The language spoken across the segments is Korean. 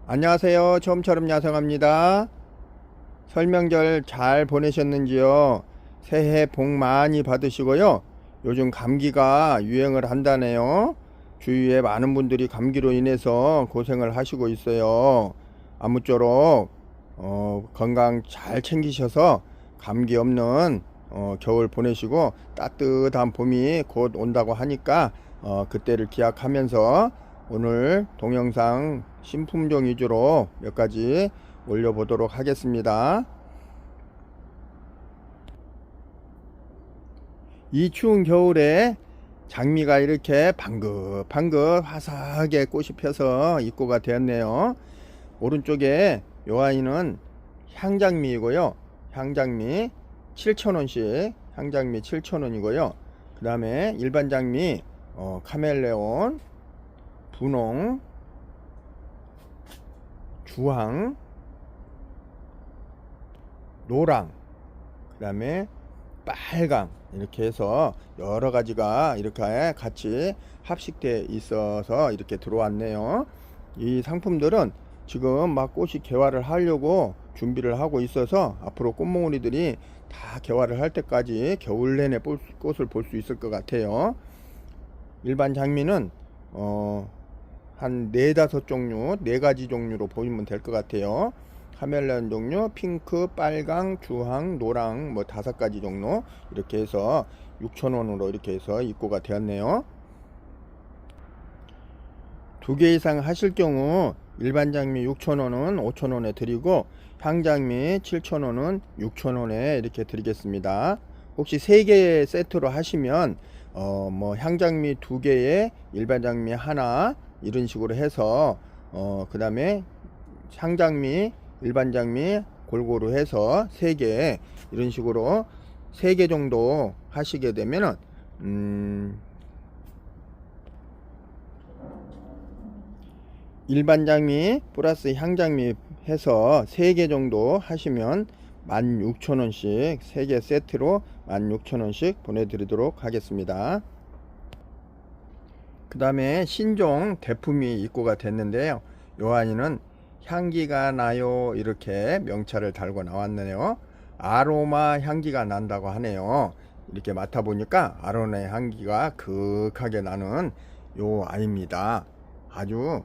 안녕하세요. 처음처럼 야성합니다. 설명절 잘 보내셨는지요? 새해 복 많이 받으시고요. 요즘 감기가 유행을 한다네요. 주위에 많은 분들이 감기로 인해서 고생을 하시고 있어요. 아무쪼록 건강 잘 챙기셔서 감기 없는 겨울 보내시고 따뜻한 봄이 곧 온다고 하니까 그때를 기약하면서 오늘 동영상 신품종 위주로 몇 가지 올려보도록 하겠습니다. 이 추운 겨울에 장미가 이렇게 방긋방긋 화사하게 꽃이 펴서 입고가 되었네요. 오른쪽에 요 아이는 향장미이고요. 향장미 7,000원씩 향장미 7,000원이고요. 그 다음에 일반 장미 카멜레온, 분홍, 주황, 노랑, 그 다음에 빨강 이렇게 해서 여러 가지가 이렇게 같이 합식되어 있어서 이렇게 들어왔네요. 이 상품들은 지금 막 꽃이 개화를 하려고 준비를 하고 있어서 앞으로 꽃몽우리들이 다 개화를 할 때까지 겨울 내내 꽃을 볼 수 있을 것 같아요. 일반 장미는 한 4-5종류, 4가지 종류로 보이면 될 것 같아요. 카멜레온 종류, 핑크, 빨강, 주황, 노랑 뭐 5가지 종류 이렇게 해서 6,000원으로 이렇게 해서 입고가 되었네요. 2개 이상 하실 경우 일반 장미 6,000원은 5,000원에 드리고 향장미 7,000원은 6,000원에 이렇게 드리겠습니다. 혹시 3개 세트로 하시면 뭐 향장미 2개에 일반 장미 하나 이런 식으로 해서 그 다음에 향장미 일반 장미 골고루 해서 3개 이런 식으로 3개 정도 하시게 되면은 일반 장미 플러스 향장미 해서 3개 정도 하시면 16,000원씩 3개 세트로 16,000원씩 보내드리도록 하겠습니다. 그 다음에 신종 대품이 입고가 됐는데요. 요 아이는 향기가 나요 이렇게 명찰을 달고 나왔네요. 아로마 향기가 난다고 하네요. 이렇게 맡아보니까 아로마 향기가 극하게 나는 요 아이입니다. 아주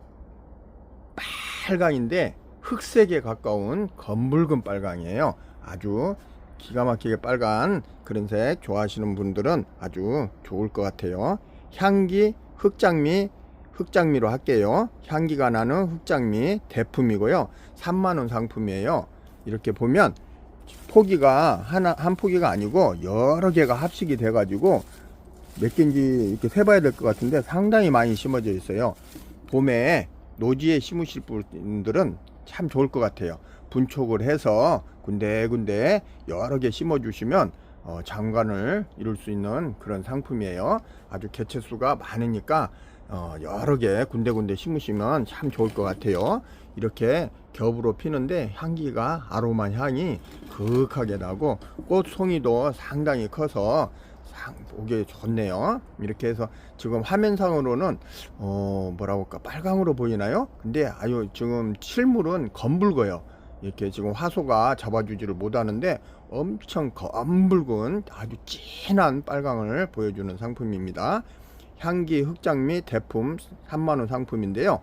빨강인데 흑색에 가까운 검붉은 빨강이에요. 아주 기가 막히게 빨간 그런 색 좋아하시는 분들은 아주 좋을 것 같아요. 향기 흑장미로 할게요. 향기가 나는 흑장미 대품이고요. 3만원 상품이에요. 이렇게 보면 포기가 한 포기가 아니고 여러 개가 합식이 돼 가지고 몇 개인지 이렇게 세봐야 될 것 같은데 상당히 많이 심어져 있어요. 봄에 노지에 심으실 분들은 참 좋을 것 같아요. 분촉을 해서 군데군데 여러 개 심어 주시면 장관을 이룰 수 있는 그런 상품이에요. 아주 개체수가 많으니까 여러 개 군데군데 심으시면 참 좋을 것 같아요. 이렇게 겹으로 피는데 향기가 아로마 향이 그윽하게 나고 꽃송이도 상당히 커서 보기 좋네요. 이렇게 해서 지금 화면상으로는 뭐라고 할까 빨강으로 보이나요? 근데 아유 지금 실물은 검붉어요. 이렇게 지금 화소가 잡아주지를 못하는데 엄청 검붉은 아주 진한 빨강을 보여주는 상품입니다. 향기 흑장미 대품 3만원 상품인데요.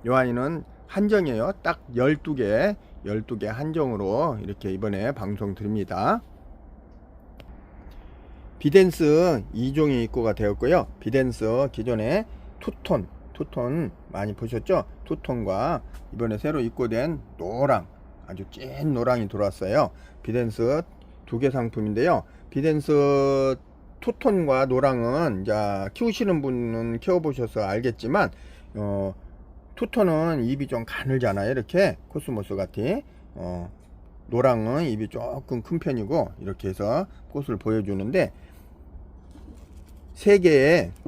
요 아이는 한정이에요. 딱 12개 한정으로 이렇게 이번에 방송 드립니다. 비덴스 2종이 입고가 되었고요. 비덴스 기존에 투톤 많이 보셨죠? 투톤과 이번에 새로 입고된 노랑 아주 찐 노랑이 들어왔어요. 비덴스 2개 상품인데요. 비덴스 투톤과 노랑은 이제 키우시는 분은 키워보셔서 알겠지만 투톤은 입이 좀 가늘잖아요. 이렇게 코스모스 같이 노랑은 입이 조금 큰 편이고 이렇게 해서 꽃을 보여주는데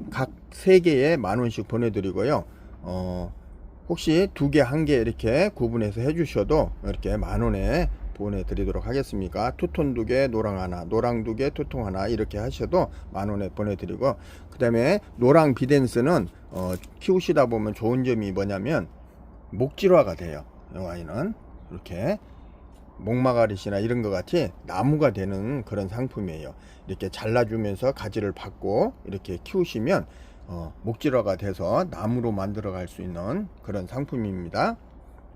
각 3개에 만원씩 보내드리고요. 혹시 2개, 1개 이렇게 구분해서 해주셔도 이렇게 만원에 보내드리도록 하겠습니다. 투톤 2개, 노랑 하나, 노랑 2개, 투톤 하나 이렇게 하셔도 만원에 보내드리고 그 다음에 노랑 비덴스는 키우시다 보면 좋은 점이 뭐냐면 목질화가 돼요. 이 와인은 이렇게 목마가rit이나 이런 것 같이 나무가 되는 그런 상품이에요. 이렇게 잘라주면서 가지를 받고 이렇게 키우시면 목질화가 돼서 나무로 만들어 갈 수 있는 그런 상품입니다.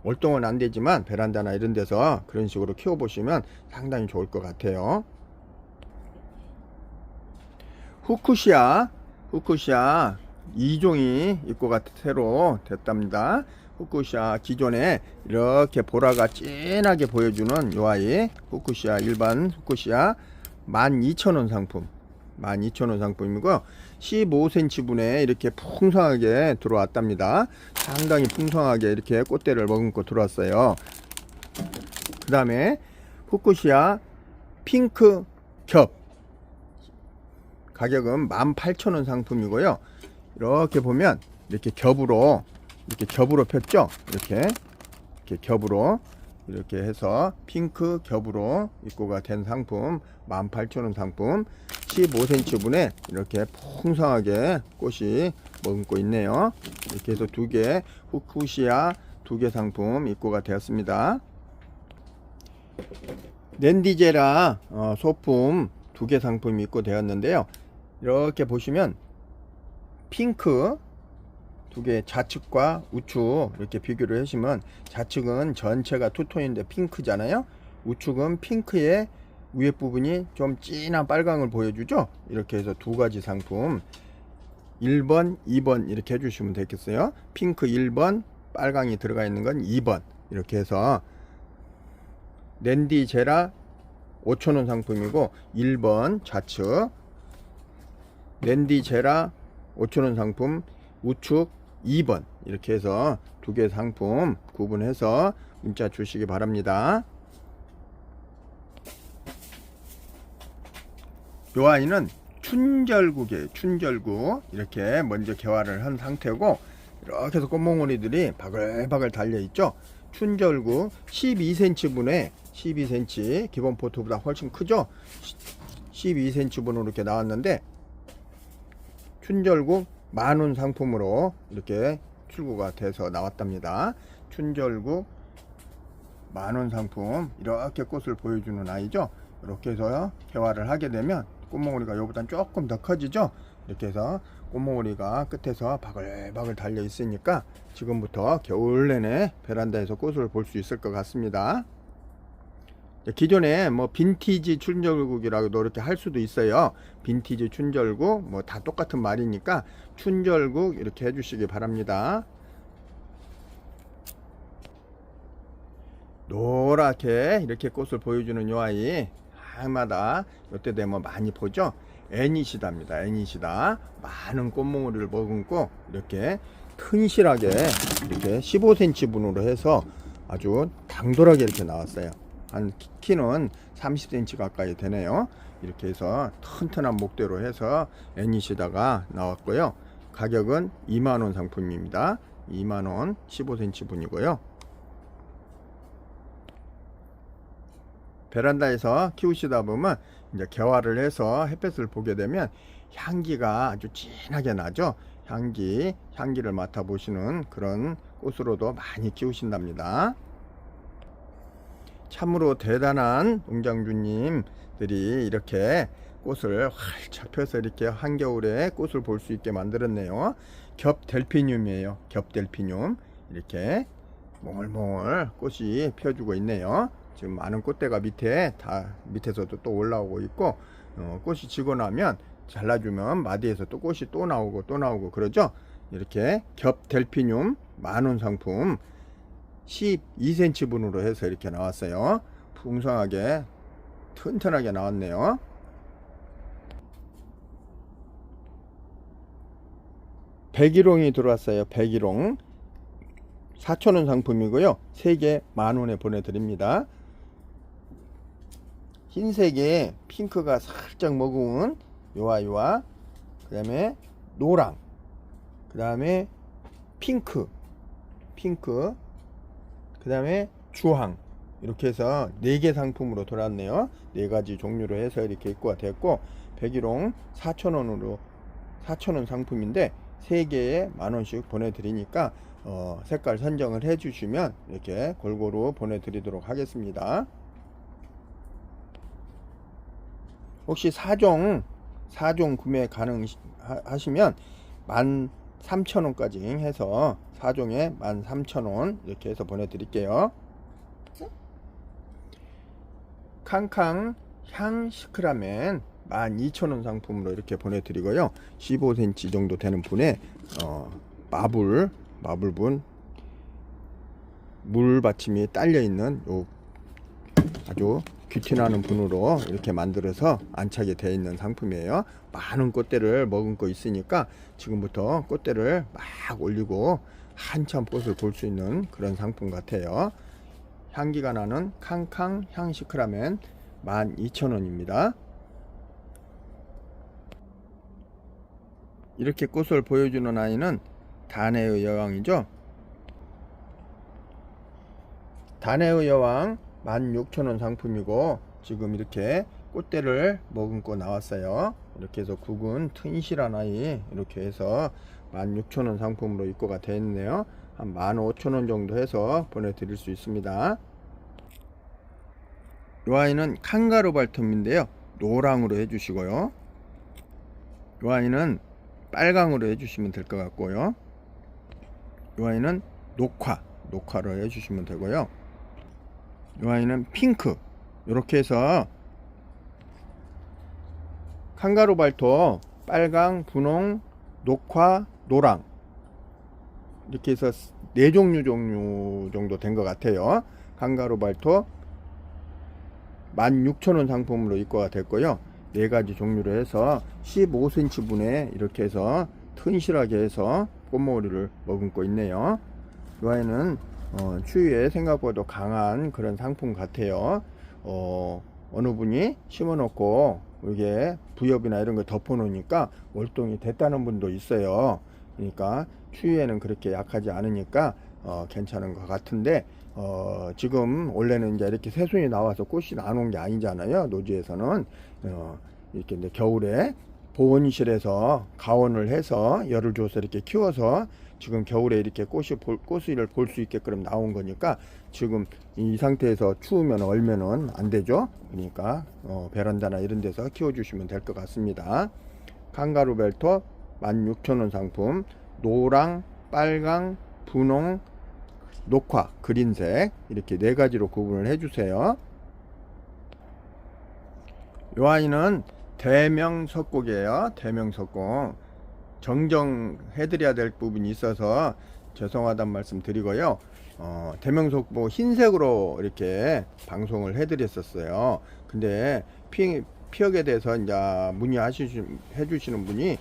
월동은 안 되지만 베란다나 이런 데서 그런 식으로 키워 보시면 상당히 좋을 것 같아요. 후쿠시아 2종이 입고가 새로 됐답니다. 후쿠시아 기존에 이렇게 보라가 진하게 보여주는 요 아이 후쿠시아 일반 후쿠시아 12,000원 상품 12,000원 상품이고요. 15cm 분에 이렇게 풍성하게 들어왔답니다. 상당히 풍성하게 이렇게 꽃대를 머금고 들어왔어요. 그 다음에 후쿠시아 핑크 겹 가격은 18,000원 상품이고요. 이렇게 보면 이렇게 겹으로 폈죠. 이렇게 겹으로 이렇게 해서 핑크 겹으로 입고가 된 상품 18,000원 상품 15cm 분에 이렇게 풍성하게 꽃이 머금고 있네요. 이렇게 해서 두 개 후쿠시아 2개 상품 입고가 되었습니다. 랜디제라 소품 2개 상품이 입고되었는데요. 이렇게 보시면 핑크 2개 좌측과 우측 이렇게 비교를 하시면 좌측은 전체가 투톤인데 핑크잖아요. 우측은 핑크의 위에 부분이 좀 진한 빨강을 보여주죠. 이렇게 해서 2가지 상품 1번 2번 이렇게 해주시면 되겠어요. 핑크 1번 빨강이 들어가 있는 건 2번 이렇게 해서 랜디제라 5,000원 상품이고 1번 좌측 랜디제라 5,000원 상품 우측 2번 이렇게 해서 2개 상품 구분해서 문자 주시기 바랍니다. 요 아이는 춘절국이에요. 춘절국 이렇게 먼저 개화를 한 상태고 이렇게 해서 꽃몽오리들이 바글바글 달려 있죠. 춘절국 12cm 분에 12cm 기본 포트보다 훨씬 크죠. 12cm 분으로 이렇게 나왔는데 춘절국 만원 상품으로 이렇게 출고가 돼서 나왔답니다. 춘절국 만원 상품 이렇게 꽃을 보여주는 아이죠. 이렇게 해서 개화를 하게 되면 꽃몽오리가 요보단 조금 더 커지죠. 이렇게 해서 꽃몽오리가 끝에서 바글바글 달려 있으니까 지금부터 겨울 내내 베란다에서 꽃을 볼 수 있을 것 같습니다. 기존에 뭐 빈티지 춘절국이라고도 이렇게 할 수도 있어요. 빈티지 춘절국 뭐 다 똑같은 말이니까 춘절국 이렇게 해주시기 바랍니다. 노랗게 이렇게 꽃을 보여주는 요 아이 해마다 이때 되면 많이 보죠. 애니시다입니다. 애니시다 많은 꽃몽오리를 머금고 이렇게 튼실하게 이렇게 15cm 분으로 해서 아주 당돌하게 이렇게 나왔어요. 한 키는 30cm 가까이 되네요. 이렇게 해서 튼튼한 목대로 해서 애니시다가 나왔고요. 가격은 2만원 상품입니다. 2만원 15cm 분이고요. 베란다에서 키우시다 보면 이제 개화를 해서 햇볕을 보게 되면 향기가 아주 진하게 나죠. 향기를 맡아보시는 그런 꽃으로도 많이 키우신답니다. 참으로 대단한 농장주님들이 이렇게 꽃을 활짝 펴서 이렇게 한겨울에 꽃을 볼 수 있게 만들었네요. 겹 델피늄이에요. 겹 델피늄 이렇게 몽글몽글 꽃이 펴주고 있네요. 지금 많은 꽃대가 밑에서도 또 올라오고 있고 꽃이 지고 나면 잘라주면 마디에서 또 꽃이 또 나오고 그러죠. 이렇게 겹 델피늄 만원 상품 12cm 분으로 해서 이렇게 나왔어요. 풍성하게 튼튼하게 나왔네요. 백일홍이 들어왔어요. 백일홍 4,000원 상품이고요. 3개 만원에 보내드립니다. 흰색에 핑크가 살짝 머금은 요 아이와 그 다음에 노랑 그 다음에 핑크 그 다음에 주황 이렇게 해서 4개 상품으로 돌았네요. 4가지 종류로 해서 이렇게 입고가 됐고 백일홍 4,000원으로 4,000원 상품인데 3개에 만원씩 보내드리니까 색깔 선정을 해 주시면 이렇게 골고루 보내드리도록 하겠습니다. 혹시 4종 구매 가능하시면 13,000원까지 해서 4종에 13,000원 이렇게 해서 보내드릴게요. 캉캉 향 시크라멘 12,000원 상품으로 이렇게 보내드리고요. 15cm 정도 되는 분에 마블분 물 받침이 딸려 있는 요 아주 귀티나는 분으로 이렇게 만들어서 안착이 되어 있는 상품이에요. 많은 꽃대를 머금고 있으니까 지금부터 꽃대를 막 올리고 한참 꽃을 볼 수 있는 그런 상품 같아요. 향기가 나는 캉캉 향 시크라멘 12,000원입니다. 이렇게 꽃을 보여주는 아이는 다네의 여왕이죠. 다네의 여왕 16,000원 상품이고 지금 이렇게 꽃대를 머금고 나왔어요. 이렇게 해서 굵은 튼실한 아이 이렇게 해서 16,000원 상품으로 입고가 되어 있네요. 한 15,000원 정도 해서 보내드릴 수 있습니다. 이 아이는 칸가루 발톱인데요. 노랑으로 해주시고요. 이 아이는 빨강으로 해주시면 될 것 같고요. 이 아이는 녹화로 해주시면 되고요. 이 아이는 핑크 이렇게 해서 칸가루 발톱 빨강, 분홍, 녹화, 노랑 이렇게 해서 4종류 정도 된 것 같아요. 칸가루 발톱 16,000원 상품으로 입고가 됐고요. 4가지 종류로 해서 15cm 분에 이렇게 해서 튼실하게 해서 꽃머리를 머금고 있네요. 이 아이는 추위에 생각보다 강한 그런 상품 같아요. 어느 분이 심어 놓고 이게 부엽이나 이런 거 덮어 놓으니까 월동이 됐다는 분도 있어요. 그러니까 추위에는 그렇게 약하지 않으니까 괜찮은 것 같은데 지금 원래는 이제 이렇게 새순이 나와서 꽃이 나온 게 아니잖아요. 노지에서는 이렇게 이제 겨울에 보온실에서 가온을 해서 열을 줘서 이렇게 키워서 지금 겨울에 이렇게 꽃을 볼 수 있게끔 나온 거니까 지금 이 상태에서 추우면 얼면은 안 되죠. 그러니까 베란다나 이런 데서 키워 주시면 될 것 같습니다. 칸가루 벨톱 16,000원 상품 노랑, 빨강, 분홍, 녹화, 그린색 이렇게 4가지로 구분을 해 주세요. 이 아이는 대명석곡이에요. 대명석곡 정정해 드려야 될 부분이 있어서 죄송하다는 말씀 드리고요. 대명석곡 흰색으로 이렇게 방송을 해 드렸었어요. 근데 피역에 대해서 이제 문의해 주시는 분이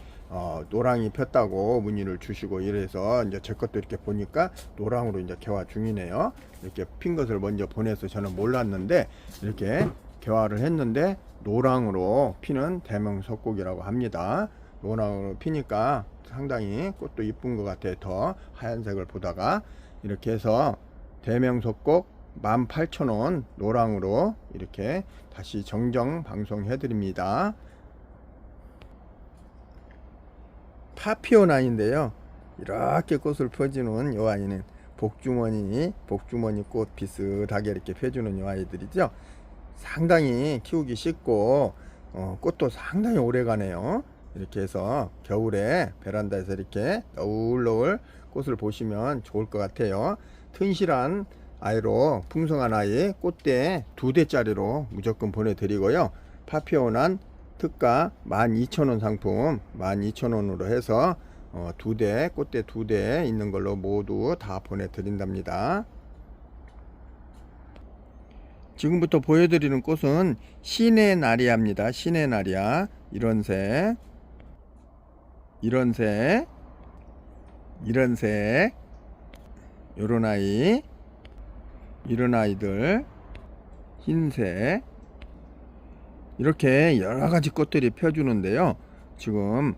노랑이 폈다고 문의를 주시고 이래서 이제 제 것도 이렇게 보니까 노랑으로 이제 개화 중이네요. 이렇게 핀 것을 먼저 보내서 저는 몰랐는데 이렇게 개화를 했는데 노랑으로 피는 대명석곡이라고 합니다. 노랑으로 피니까 상당히 꽃도 이쁜 것 같아요. 더 하얀색을 보다가 이렇게 해서 대명석곡 18,000원 노랑으로 이렇게 다시 정정 방송해 드립니다. 파피오나인데요. 이렇게 꽃을 펴주는 이 아이는 복주머니 꽃 비슷하게 이렇게 펴주는 이 아이들이죠. 상당히 키우기 쉽고 꽃도 상당히 오래 가네요. 이렇게 해서 겨울에 베란다에서 이렇게 너울너울 꽃을 보시면 좋을 것 같아요. 튼실한 아이로 풍성한 아이 꽃대 2대짜리로 무조건 보내드리고요. 파피오난 특가 12,000원 상품 12,000원으로 해서 2대 꽃대 2대 있는 걸로 모두 다 보내드린답니다. 지금부터 보여드리는 꽃은 시네나리아입니다. 시네나리아 이런 색 요런 아이 이런 아이들 흰색 이렇게 여러가지 꽃들이 펴주는데요. 지금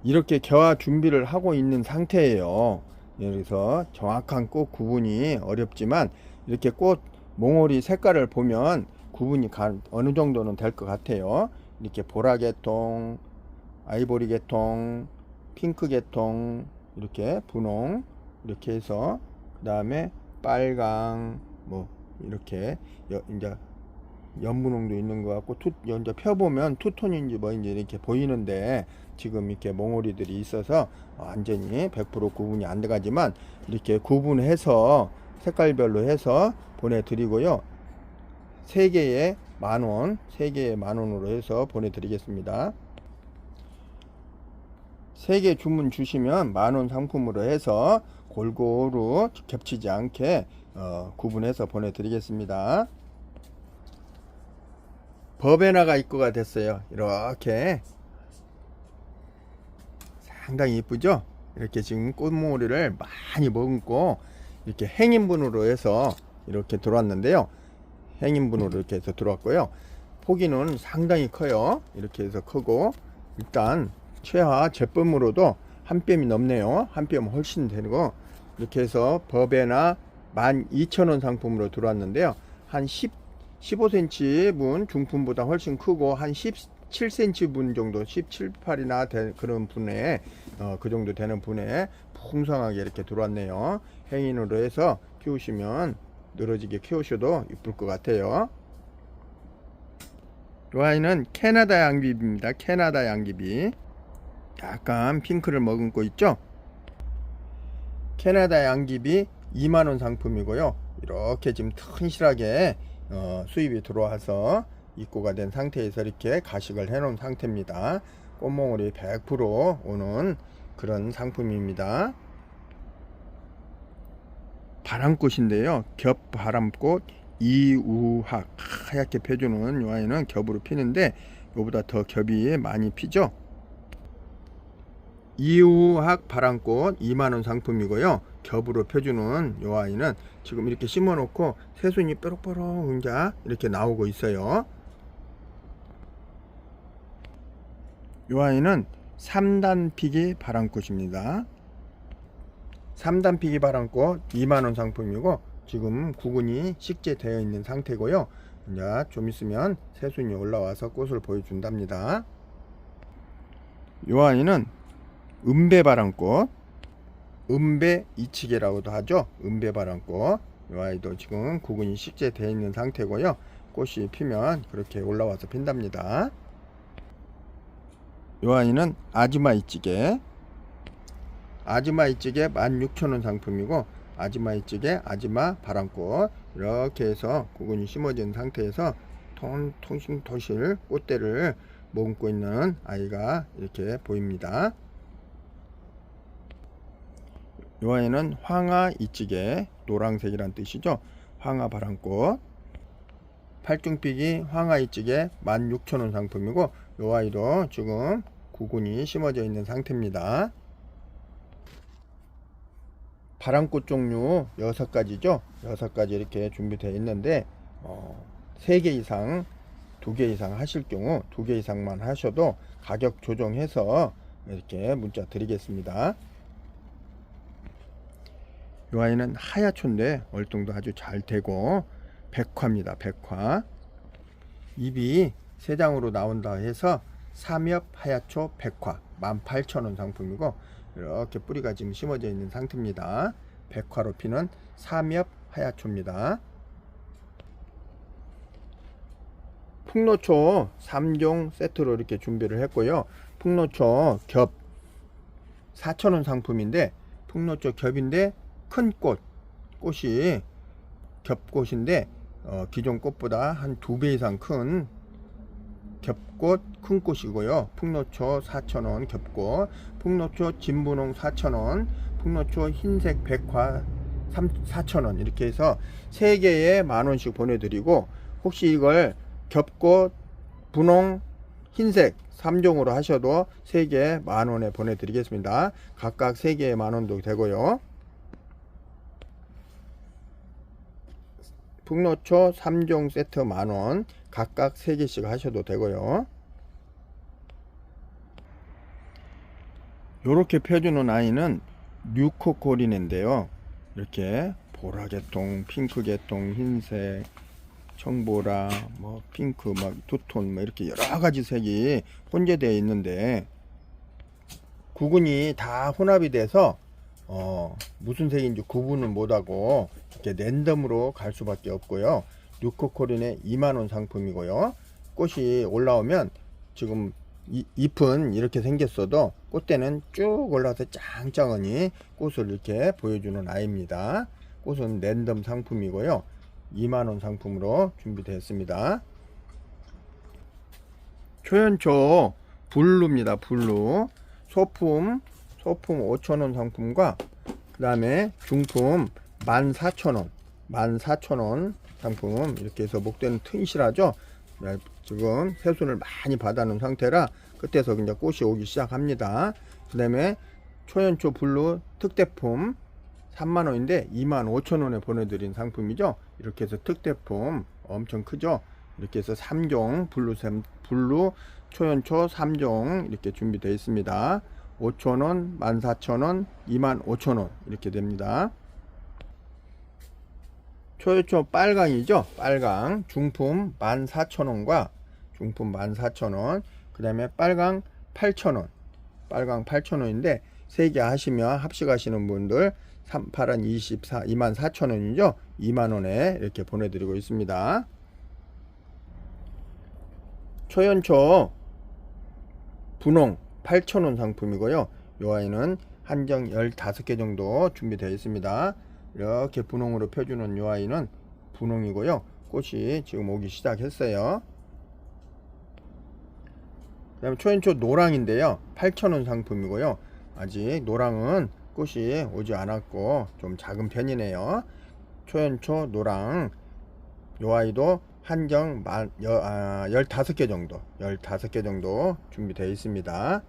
이렇게 개화 준비를 하고 있는 상태예요. 그래서 정확한 꽃 구분이 어렵지만 이렇게 꽃 몽오리 색깔을 보면 구분이 어느 정도는 될 것 같아요. 이렇게 보라 계통, 아이보리 계통, 핑크 계통 이렇게 분홍 이렇게 해서 그 다음에 빨강 뭐 이렇게 이제 연분홍도 있는 것 같고 이제 펴보면 투톤인지 뭐인지 이렇게 보이는데 지금 이렇게 몽오리들이 있어서 완전히 100% 구분이 안 돼가지만 이렇게 구분해서 색깔별로 해서 보내드리고요. 3개에 10,000원, 3개에 10,000원으로 해서 보내드리겠습니다. 3개 주문 주시면 10,000원 상품으로 해서 골고루 겹치지 않게 구분해서 보내드리겠습니다. 버베나가 입고가 됐어요. 이렇게 상당히 이쁘죠? 이렇게 지금 꽃모리를 많이 머금고 이렇게 행인분으로 해서 이렇게 들어왔는데요. 행인분으로 이렇게 해서 들어왔고요. 포기는 상당히 커요. 이렇게 해서 크고 일단 최하 제품으로도 한 뼘이 넘네요. 한 뼘 훨씬 되고 이렇게 해서 버베나 12,000원 상품으로 들어왔는데요. 한 15cm 분 중품보다 훨씬 크고 한 17cm 분 정도 17, 8이나 그런 분에 그 정도 되는 분에 풍성하게 이렇게 들어왔네요. 행인으로 해서 키우시면 늘어지게 키우셔도 이쁠 것 같아요. 이 아이는 캐나다 양귀비입니다. 캐나다 양귀비. 약간 핑크를 머금고 있죠. 캐나다 양귀비 20,000원 상품이고요. 이렇게 지금 튼실하게 수입이 들어와서 입고가 된 상태에서 이렇게 가식을 해 놓은 상태입니다. 꽃몽울이 100% 오는 그런 상품입니다. 바람꽃인데요. 겹 바람꽃 이우학 하얗게 펴주는 이 아이는 겹으로 피는데 이거보다 더 겹이 많이 피죠. 이우학 바람꽃 20,000원 상품이고요. 겹으로 펴주는 이 아이는 지금 이렇게 심어 놓고 새순이 뾰록뾰록 이제 이렇게 나오고 있어요. 이 아이는 3단 피기 바람꽃입니다. 3단 피기 바람꽃 20,000원 상품이고 지금 구근이 식재되어 있는 상태고요. 이제 좀 있으면 새순이 올라와서 꽃을 보여준답니다. 이 아이는 은배바람꽃, 은배 이치개라고도 하죠. 은배바람꽃. 이 아이도 지금 구근이 식재되어 있는 상태고요. 꽃이 피면 그렇게 올라와서 핀답니다. 이 아이는 아즈마이찌개. 아즈마이찌개 16,000원 상품이고 아즈마이찌개 아즈마 바람꽃 이렇게 해서 구근이 심어진 상태에서 통신토실 꽃대를 머금고 있는 아이가 이렇게 보입니다. 이 아이는 황하이찌개, 노란색이란 뜻이죠. 황하바람꽃. 팔중피기 황하이찌개 16,000원 상품이고 이 아이도 지금 구근이 심어져 있는 상태입니다. 바람꽃 종류 6가지죠. 6가지 이렇게 준비되어 있는데 3개 이상 2개 이상 하실 경우 2개 이상만 하셔도 가격 조정해서 이렇게 문자 드리겠습니다. 이 아이는 하야초인데 월동도 아주 잘 되고 백화입니다. 백화. 잎이 3장으로 나온다 해서 삼엽 하야초 백화 18,000원 상품이고 이렇게 뿌리가 지금 심어져 있는 상태입니다. 백화로 피는 삼엽 하야초입니다. 풍노초 3종 세트로 이렇게 준비를 했고요. 풍노초 겹 4,000원 상품인데 풍노초 겹인데 큰 꽃이 겹꽃인데 기존 꽃보다 한 2배 이상 큰 겹꽃 큰 꽃이고요. 풍노초 4,000원 겹꽃, 풍노초 진분홍 4,000원, 풍노초 흰색 백화 4,000원 이렇게 해서 3개에 10,000원씩 보내드리고 혹시 이걸 겹꽃, 분홍, 흰색 3종으로 하셔도 3개 10,000원에 보내드리겠습니다. 각각 3개에 10,000원도 되고요. 풍노초 3종 세트 10,000원 각각 3개씩 하셔도 되고요. 요렇게 펴주는 아이는 뉴코코린인데요. 이렇게 보라개통, 핑크개통, 흰색, 청보라, 뭐 핑크, 막 두톤, 뭐 이렇게 여러가지 색이 혼재되어 있는데 구근이 다 혼합이 돼서 무슨 색인지 구분을 못하고 이렇게 랜덤으로 갈 수밖에 없고요. 뉴코코린의 2만원 상품이고요. 꽃이 올라오면 지금 잎은 이렇게 생겼어도 꽃대는 쭉 올라와서 짱짱하니 꽃을 이렇게 보여주는 아이입니다. 꽃은 랜덤 상품이고요. 2만원 상품으로 준비되었습니다. 초연초 블루입니다. 블루 소품 5,000원 상품과 그 다음에 중품 14,000원 상품 이렇게 해서 목대는 튼실하죠. 지금 새순을 많이 받아놓은 상태라 끝에서 이제 꽃이 오기 시작합니다. 그 다음에 초연초 블루 특대품 3만원인데 25,000원에 보내드린 상품이죠. 이렇게 해서 특대품 엄청 크죠. 이렇게 해서 3종 블루 초연초 3종 이렇게 준비되어 있습니다. 5,000원, 14,000원, 25,000원 이렇게 됩니다. 초연초 빨강이죠. 빨강 중품 14,000원과 중품 14,000원, 그 다음에 빨강 8,000원, 빨강 8,000원인데 3개 하시면 합식하시는 분들 38원 24, 24,000원이죠. 2만원에 이렇게 보내드리고 있습니다. 초연초 분홍 8,000원 상품이고요. 이 아이는 한정 15개 정도 준비되어 있습니다. 이렇게 분홍으로 펴주는 이 아이는 분홍이고요. 꽃이 지금 오기 시작했어요. 그 다음에 초연초 노랑인데요. 8,000원 상품이고요. 아직 노랑은 꽃이 오지 않았고 좀 작은 편이네요. 초연초 노랑 이 아이도 한정 15개 정도 준비되어 있습니다.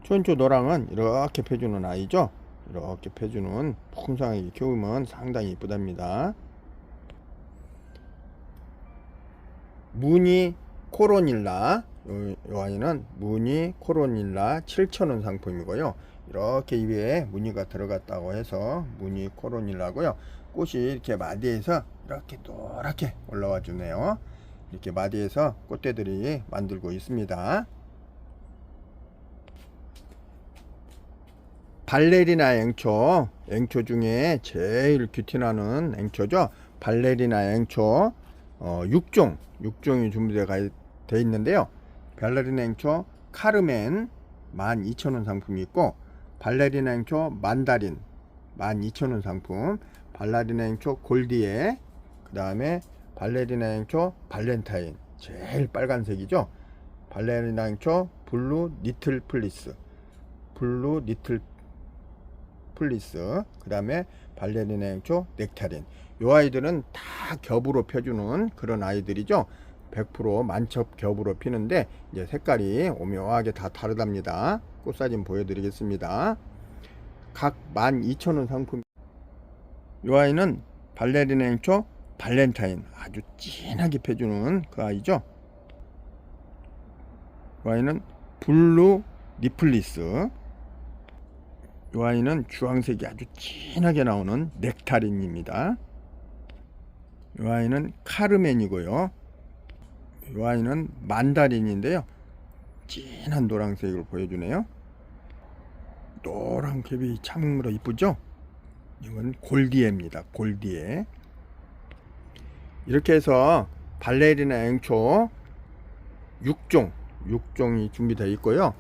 초연초 노랑은 이렇게 펴주는 아이죠. 이렇게 펴주는 풍성하게 키우면 상당히 이쁘답니다. 무늬 코로닐라 이 아이는 무늬 코로닐라 7,000원 상품이고요. 이렇게 위에 무늬가 들어갔다고 해서 무늬 코로닐라고요. 꽃이 이렇게 마디에서 이렇게 노랗게 올라와 주네요. 이렇게 마디에서 꽃대들이 만들고 있습니다. 발레리나 앵초 중에 제일 큐티나는 앵초죠. 발레리나 앵초 6종이 준비되어 있는데요. 발레리나 앵초 카르멘 12,000원 상품이 있고, 발레리나 앵초 만다린 12,000원 상품, 발레리나 앵초 골디에, 그 다음에 발레리나 앵초 발렌타인 제일 빨간색이죠. 발레리나 앵초 블루 니틀 플리스, 그 다음에 발레리나 앵초 넥타린. 요 아이들은 다 겹으로 펴주는 그런 아이들이죠. 100% 만첩 겹으로 피는데 이제 색깔이 오묘하게 다 다르답니다. 꽃사진 보여드리겠습니다. 각 12,000원 상품. 요 아이는 발레리나 앵초 발렌타인 아주 진하게 펴주는 그 아이죠. 요 아이는 블루 니플리스, 요 아이는 주황색이 아주 진하게 나오는 넥타린입니다. 요 아이는 카르멘이고요. 요 아이는 만다린인데요. 진한 노란색으로 보여주네요. 노란 겹이 참으로 이쁘죠. 이건 골디에입니다. 골디에. 이렇게 해서 발레리나 앵초 6종이 준비되어 있고요.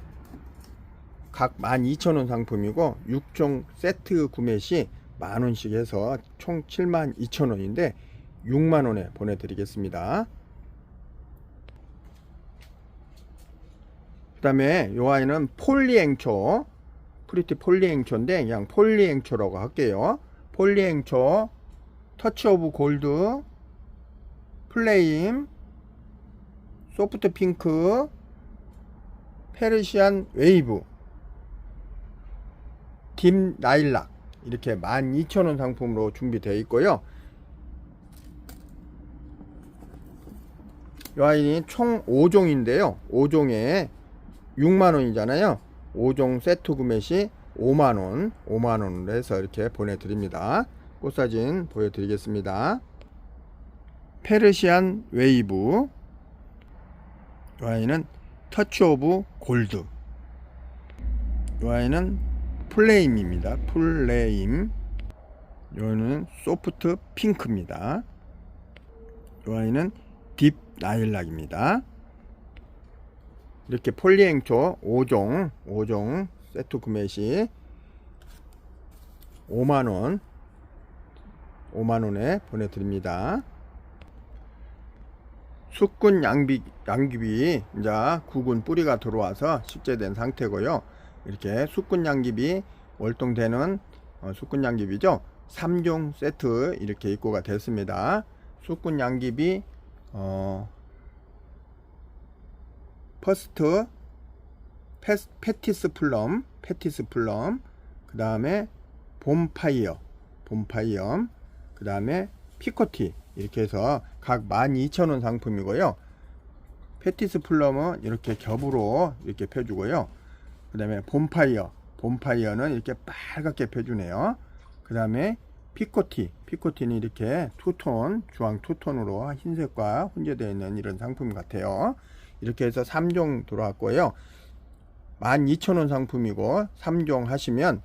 각 12,000원 상품이고 6종 세트 구매 시 만원씩 해서 총 72,000원인데 6만원에 보내드리겠습니다. 그 다음에 요 아이는 폴리앵초, 프리티 폴리앵초인데 그냥 폴리앵초라고 할게요. 폴리앵초 터치 오브 골드, 플레임, 소프트 핑크, 페르시안 웨이브, 딥 나일락 이렇게 12,000원 상품으로 준비되어 있고요. 이 아이는 총 5종인데요. 5종에 6만원이잖아요. 5종 세트 구매 시 5만원으로 해서 이렇게 보내드립니다. 꽃사진 보여드리겠습니다. 페르시안 웨이브, 이 아이는 터치 오브 골드, 이 아이는 플레임입니다. 플레임. 이거는 소프트 핑크입니다. 이 아이는 딥 라일락입니다. 이렇게 폴리행초 5종 세트 구매 시 5만원 5만원에 보내드립니다. 숙군 양귀비 이제 구근 뿌리가 들어와서 식재된 상태고요. 이렇게 숙군 양귀비 월동되는 숙군 양귀비죠. 3종 세트 이렇게 입고가 됐습니다. 숙군 양귀비 퍼스트 패티스 플럼 그 다음에 봄파이어 그 다음에 피코티 이렇게 해서 각 12,000원 상품이고요. 패티스 플럼은 이렇게 겹으로 이렇게 펴주고요. 그 다음에 봄파이어는 이렇게 빨갛게 펴주네요. 그 다음에 피코티는 이렇게 투톤 주황 투톤으로 흰색과 혼재되어 있는 이런 상품 같아요. 이렇게 해서 3종 들어왔고요. 12,000원 상품이고 3종 하시면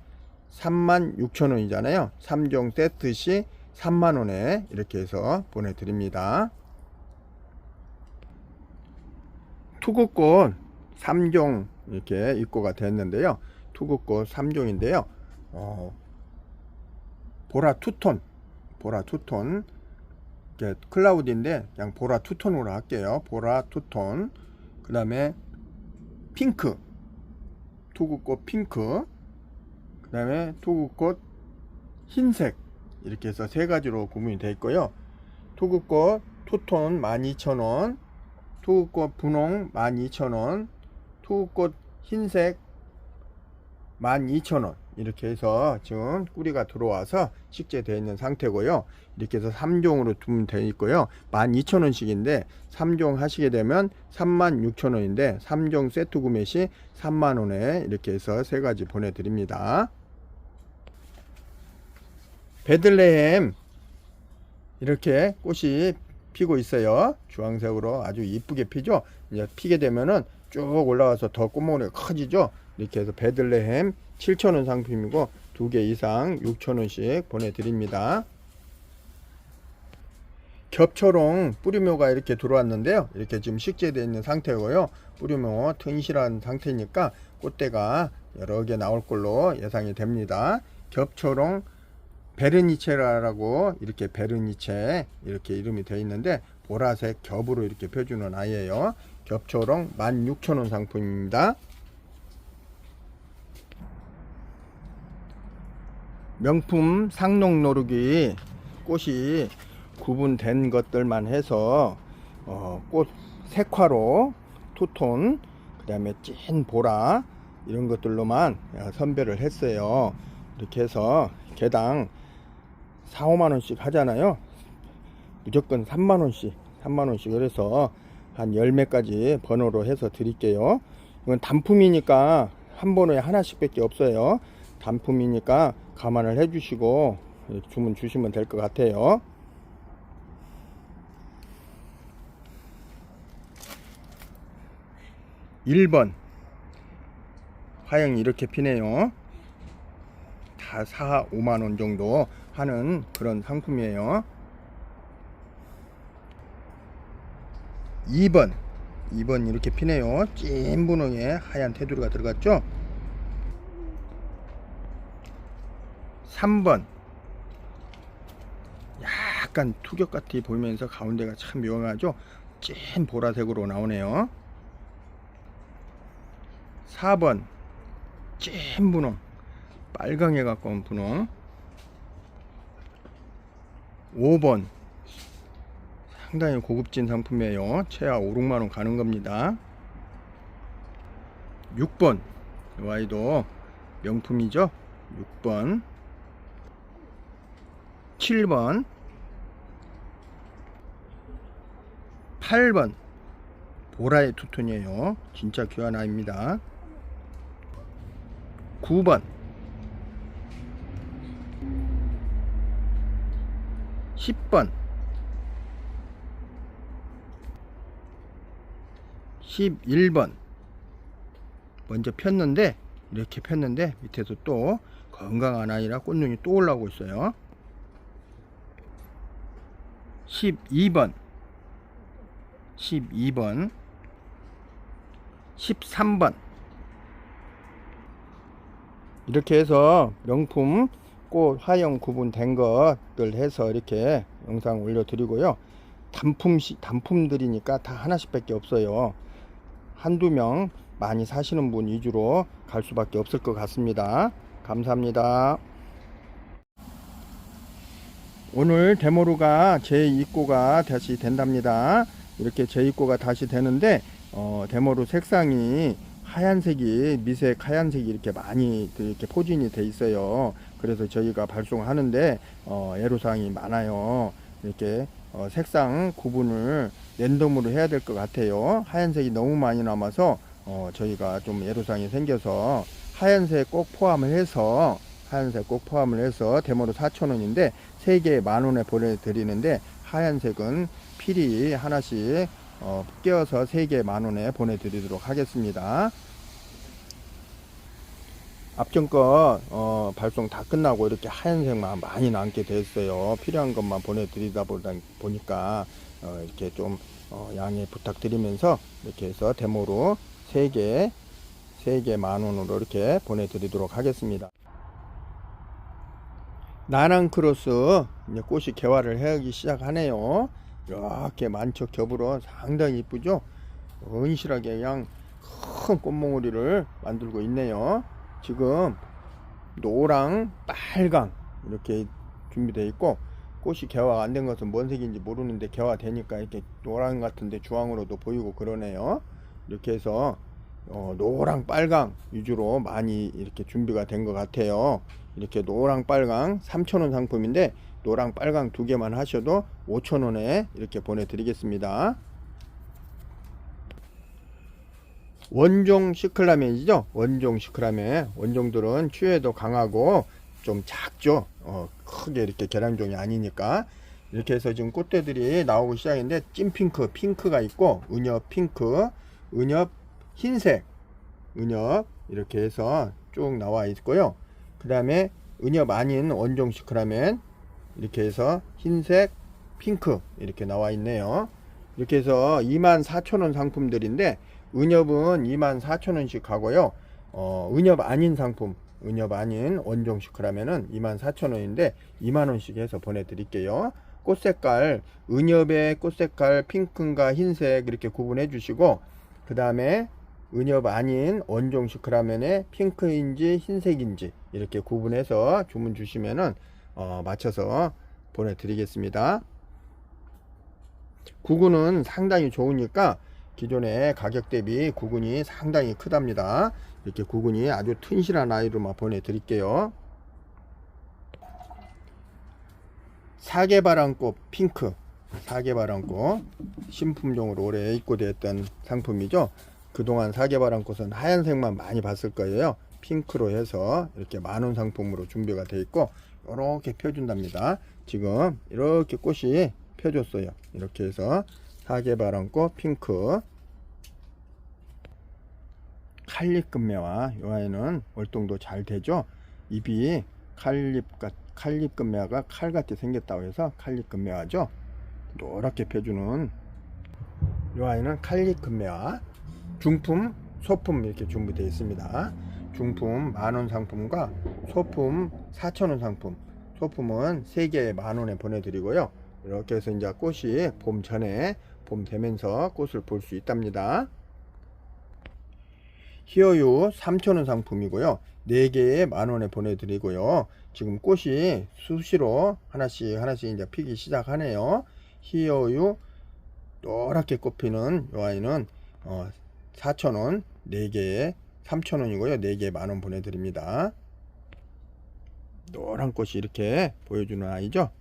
36,000원이잖아요. 3종 세트 시 3만원에 이렇게 해서 보내드립니다. 투구꽃 3종 이렇게 입고가 됐는데요. 투구꽃 3종인데요. 보라 투톤 이렇게 클라우드인데 그냥 보라 투톤으로 할게요. 보라 투톤. 그 다음에 핑크 투구꽃 핑크. 그 다음에 투구꽃 흰색 이렇게 해서 세 가지로 구분이 되어 있고요. 투구꽃 투톤 12,000원, 투구꽃 분홍 12,000원, 투구꽃 흰색 12,000원 이렇게 해서 지금 꾸리가 들어와서 식재되어 있는 상태고요. 이렇게 해서 3종으로 두면 되어 있고요. 12,000원씩인데 3종 하시게 되면 36,000원인데 3종 세트 구매 시 3만원에 이렇게 해서 세 가지 보내드립니다. 베들레헴 이렇게 꽃이 피고 있어요. 주황색으로 아주 이쁘게 피죠. 이제 피게 되면은 쭉 올라가서 더 꽃봉오리가 커지죠. 이렇게 해서 베들레헴 7,000원 상품이고 2개 이상 6,000원씩 보내드립니다. 겹초롱 뿌리묘가 이렇게 들어왔는데요. 이렇게 지금 식재되어 있는 상태고요. 뿌리묘 튼실한 상태니까 꽃대가 여러 개 나올 걸로 예상이 됩니다. 겹초롱 베르니체라고 이렇게 베르니체 이렇게 이름이 되어 있는데 보라색 겹으로 이렇게 펴주는 아이예요. 겹초롱 16,000원 상품입니다. 명품 상록노루기 꽃이 구분된 것들만 해서 꽃 색화로 투톤 그 다음에 찐 보라 이런 것들로만 선별을 했어요. 이렇게 해서 개당 4, 5만원씩 하잖아요. 무조건 3만원씩 그래서 한 10매까지 번호로 해서 드릴게요. 이건 단품이니까 한 번호에 하나씩 밖에 없어요. 단품이니까 감안을 해 주시고 주문 주시면 될 것 같아요. (1번) 화형이 이렇게 피네요. 다 4, 5만원 정도 하는 그런 상품이에요. 2번 이렇게 피네요. 찐 분홍에 하얀 테두리가 들어갔죠. 3번 약간 투격 같이 보이면서 가운데가 참 묘하죠. 찐 보라색으로 나오네요. 4번 찐 분홍 빨강에 가까운 분홍. 5번 상당히 고급진 상품이에요. 최하 5, 6만원 가는 겁니다. 6번 이 아이도 명품이죠. 6번 7번 8번 보라의 투톤이에요. 진짜 귀한 아이입니다. 9번 10번 11번 먼저 폈는데 이렇게 폈는데 밑에서 또 건강한 아이라 꽃눈이 또 올라오고 있어요. 12번 12번 13번 이렇게 해서 명품 꽃 화형 구분된 것들 해서 이렇게 영상 올려드리고요. 단품들이니까 다 하나씩 밖에 없어요. 한두 명 많이 사시는 분 위주로 갈 수밖에 없을 것 같습니다. 감사합니다. 오늘 데모루가 제2꼬가 다시 된답니다. 이렇게 제2꼬가 다시 되는데 데모루 색상이 하얀색이 미색 하얀색이 이렇게 많이 이렇게 포진이 돼 있어요. 그래서 저희가 발송하는데 애로사항이 많아요. 이렇게 색상 구분을 랜덤으로 해야 될 것 같아요. 하얀색이 너무 많이 남아서 저희가 좀 애로사항이 생겨서 하얀색 꼭 포함을 해서 데모로 4,000원인데 3개 만원에 보내드리는데 하얀색은 필히 하나씩 끼워서 3개 만원에 보내드리도록 하겠습니다. 앞전 거 발송 다 끝나고 이렇게 하얀색만 많이 남게 됐어요. 필요한 것만 보내드리다 보니까 이렇게 좀 양해 부탁드리면서 이렇게 해서 데모로 3개 만원으로 이렇게 보내드리도록 하겠습니다. 나랑크로스 이제 꽃이 개화를 하기 시작하네요. 이렇게 만척 겹으로 상당히 이쁘죠. 은실하게 그냥 큰 꽃몽우리를 만들고 있네요. 지금 노랑 빨강 이렇게 준비되어 있고 꽃이 개화가 안 된 것은 뭔 색인지 모르는데 개화되니까 이렇게 노랑 같은데 주황으로도 보이고 그러네요. 이렇게 해서 노랑 빨강 위주로 많이 이렇게 준비가 된 것 같아요. 이렇게 노랑 빨강 3,000원 상품인데 노랑 빨강 2개만 하셔도 5,000원에 이렇게 보내드리겠습니다. 원종 시클라멘이죠. 원종 시클라멘. 원종들은 추위에도 강하고 좀 작죠. 크게 이렇게 계량종이 아니니까. 이렇게 해서 지금 꽃대들이 나오기 시작했는데 찐핑크, 핑크가 있고 은엽 핑크, 은엽 흰색, 은엽 이렇게 해서 쭉 나와 있고요. 그 다음에 은엽 아닌 원종 시클라멘 이렇게 해서 흰색, 핑크 이렇게 나와 있네요. 이렇게 해서 24,000원 상품들인데 은엽은 24,000원씩 하고요. 은엽 아닌 상품, 은엽 아닌 원종 시클라멘은 24,000원인데 2만원씩 해서 보내드릴게요. 꽃색깔, 은엽의 꽃색깔 핑크인가 흰색 이렇게 구분해 주시고 그 다음에 은엽 아닌 원종 시클라멘의 핑크인지 흰색인지 이렇게 구분해서 주문 주시면은 맞춰서 보내드리겠습니다. 구근은 상당히 좋으니까 기존의 가격 대비 구근이 상당히 크답니다. 이렇게 구근이 아주 튼실한 아이로만 보내드릴게요. 사계바람꽃 핑크, 사계바람꽃 신품종으로 올해 입고되었던 상품이죠. 그동안 사계바람꽃은 하얀색만 많이 봤을 거예요. 핑크로 해서 이렇게 만원 상품으로 준비가 되어 있고 이렇게 펴준답니다. 지금 이렇게 꽃이 펴줬어요. 이렇게 해서 사계바람꽃 핑크, 칼립금매화 이 아이는 월동도 잘 되죠. 잎이 칼립금매화가 칼같이 생겼다고 해서 칼립금매화죠. 노랗게 펴주는 이 아이는 칼립금매화. 중품, 소품 이렇게 준비되어 있습니다. 중품 만원 상품과 소품 4,000원 상품. 소품은 3개 만원에 보내드리고요. 이렇게 해서 이제 꽃이 봄 전에 봄 되면서 꽃을 볼 수 있답니다. 히어유 3,000원 상품이고요. 4개에 만원에 보내드리고요. 지금 꽃이 수시로 하나씩 이제 피기 시작하네요. 히어유 노랗게 꽃피는 이 아이는 4,000원, 4개에 3,000원이고요. 4개에 만원 보내드립니다. 노란 꽃이 이렇게 보여주는 아이죠.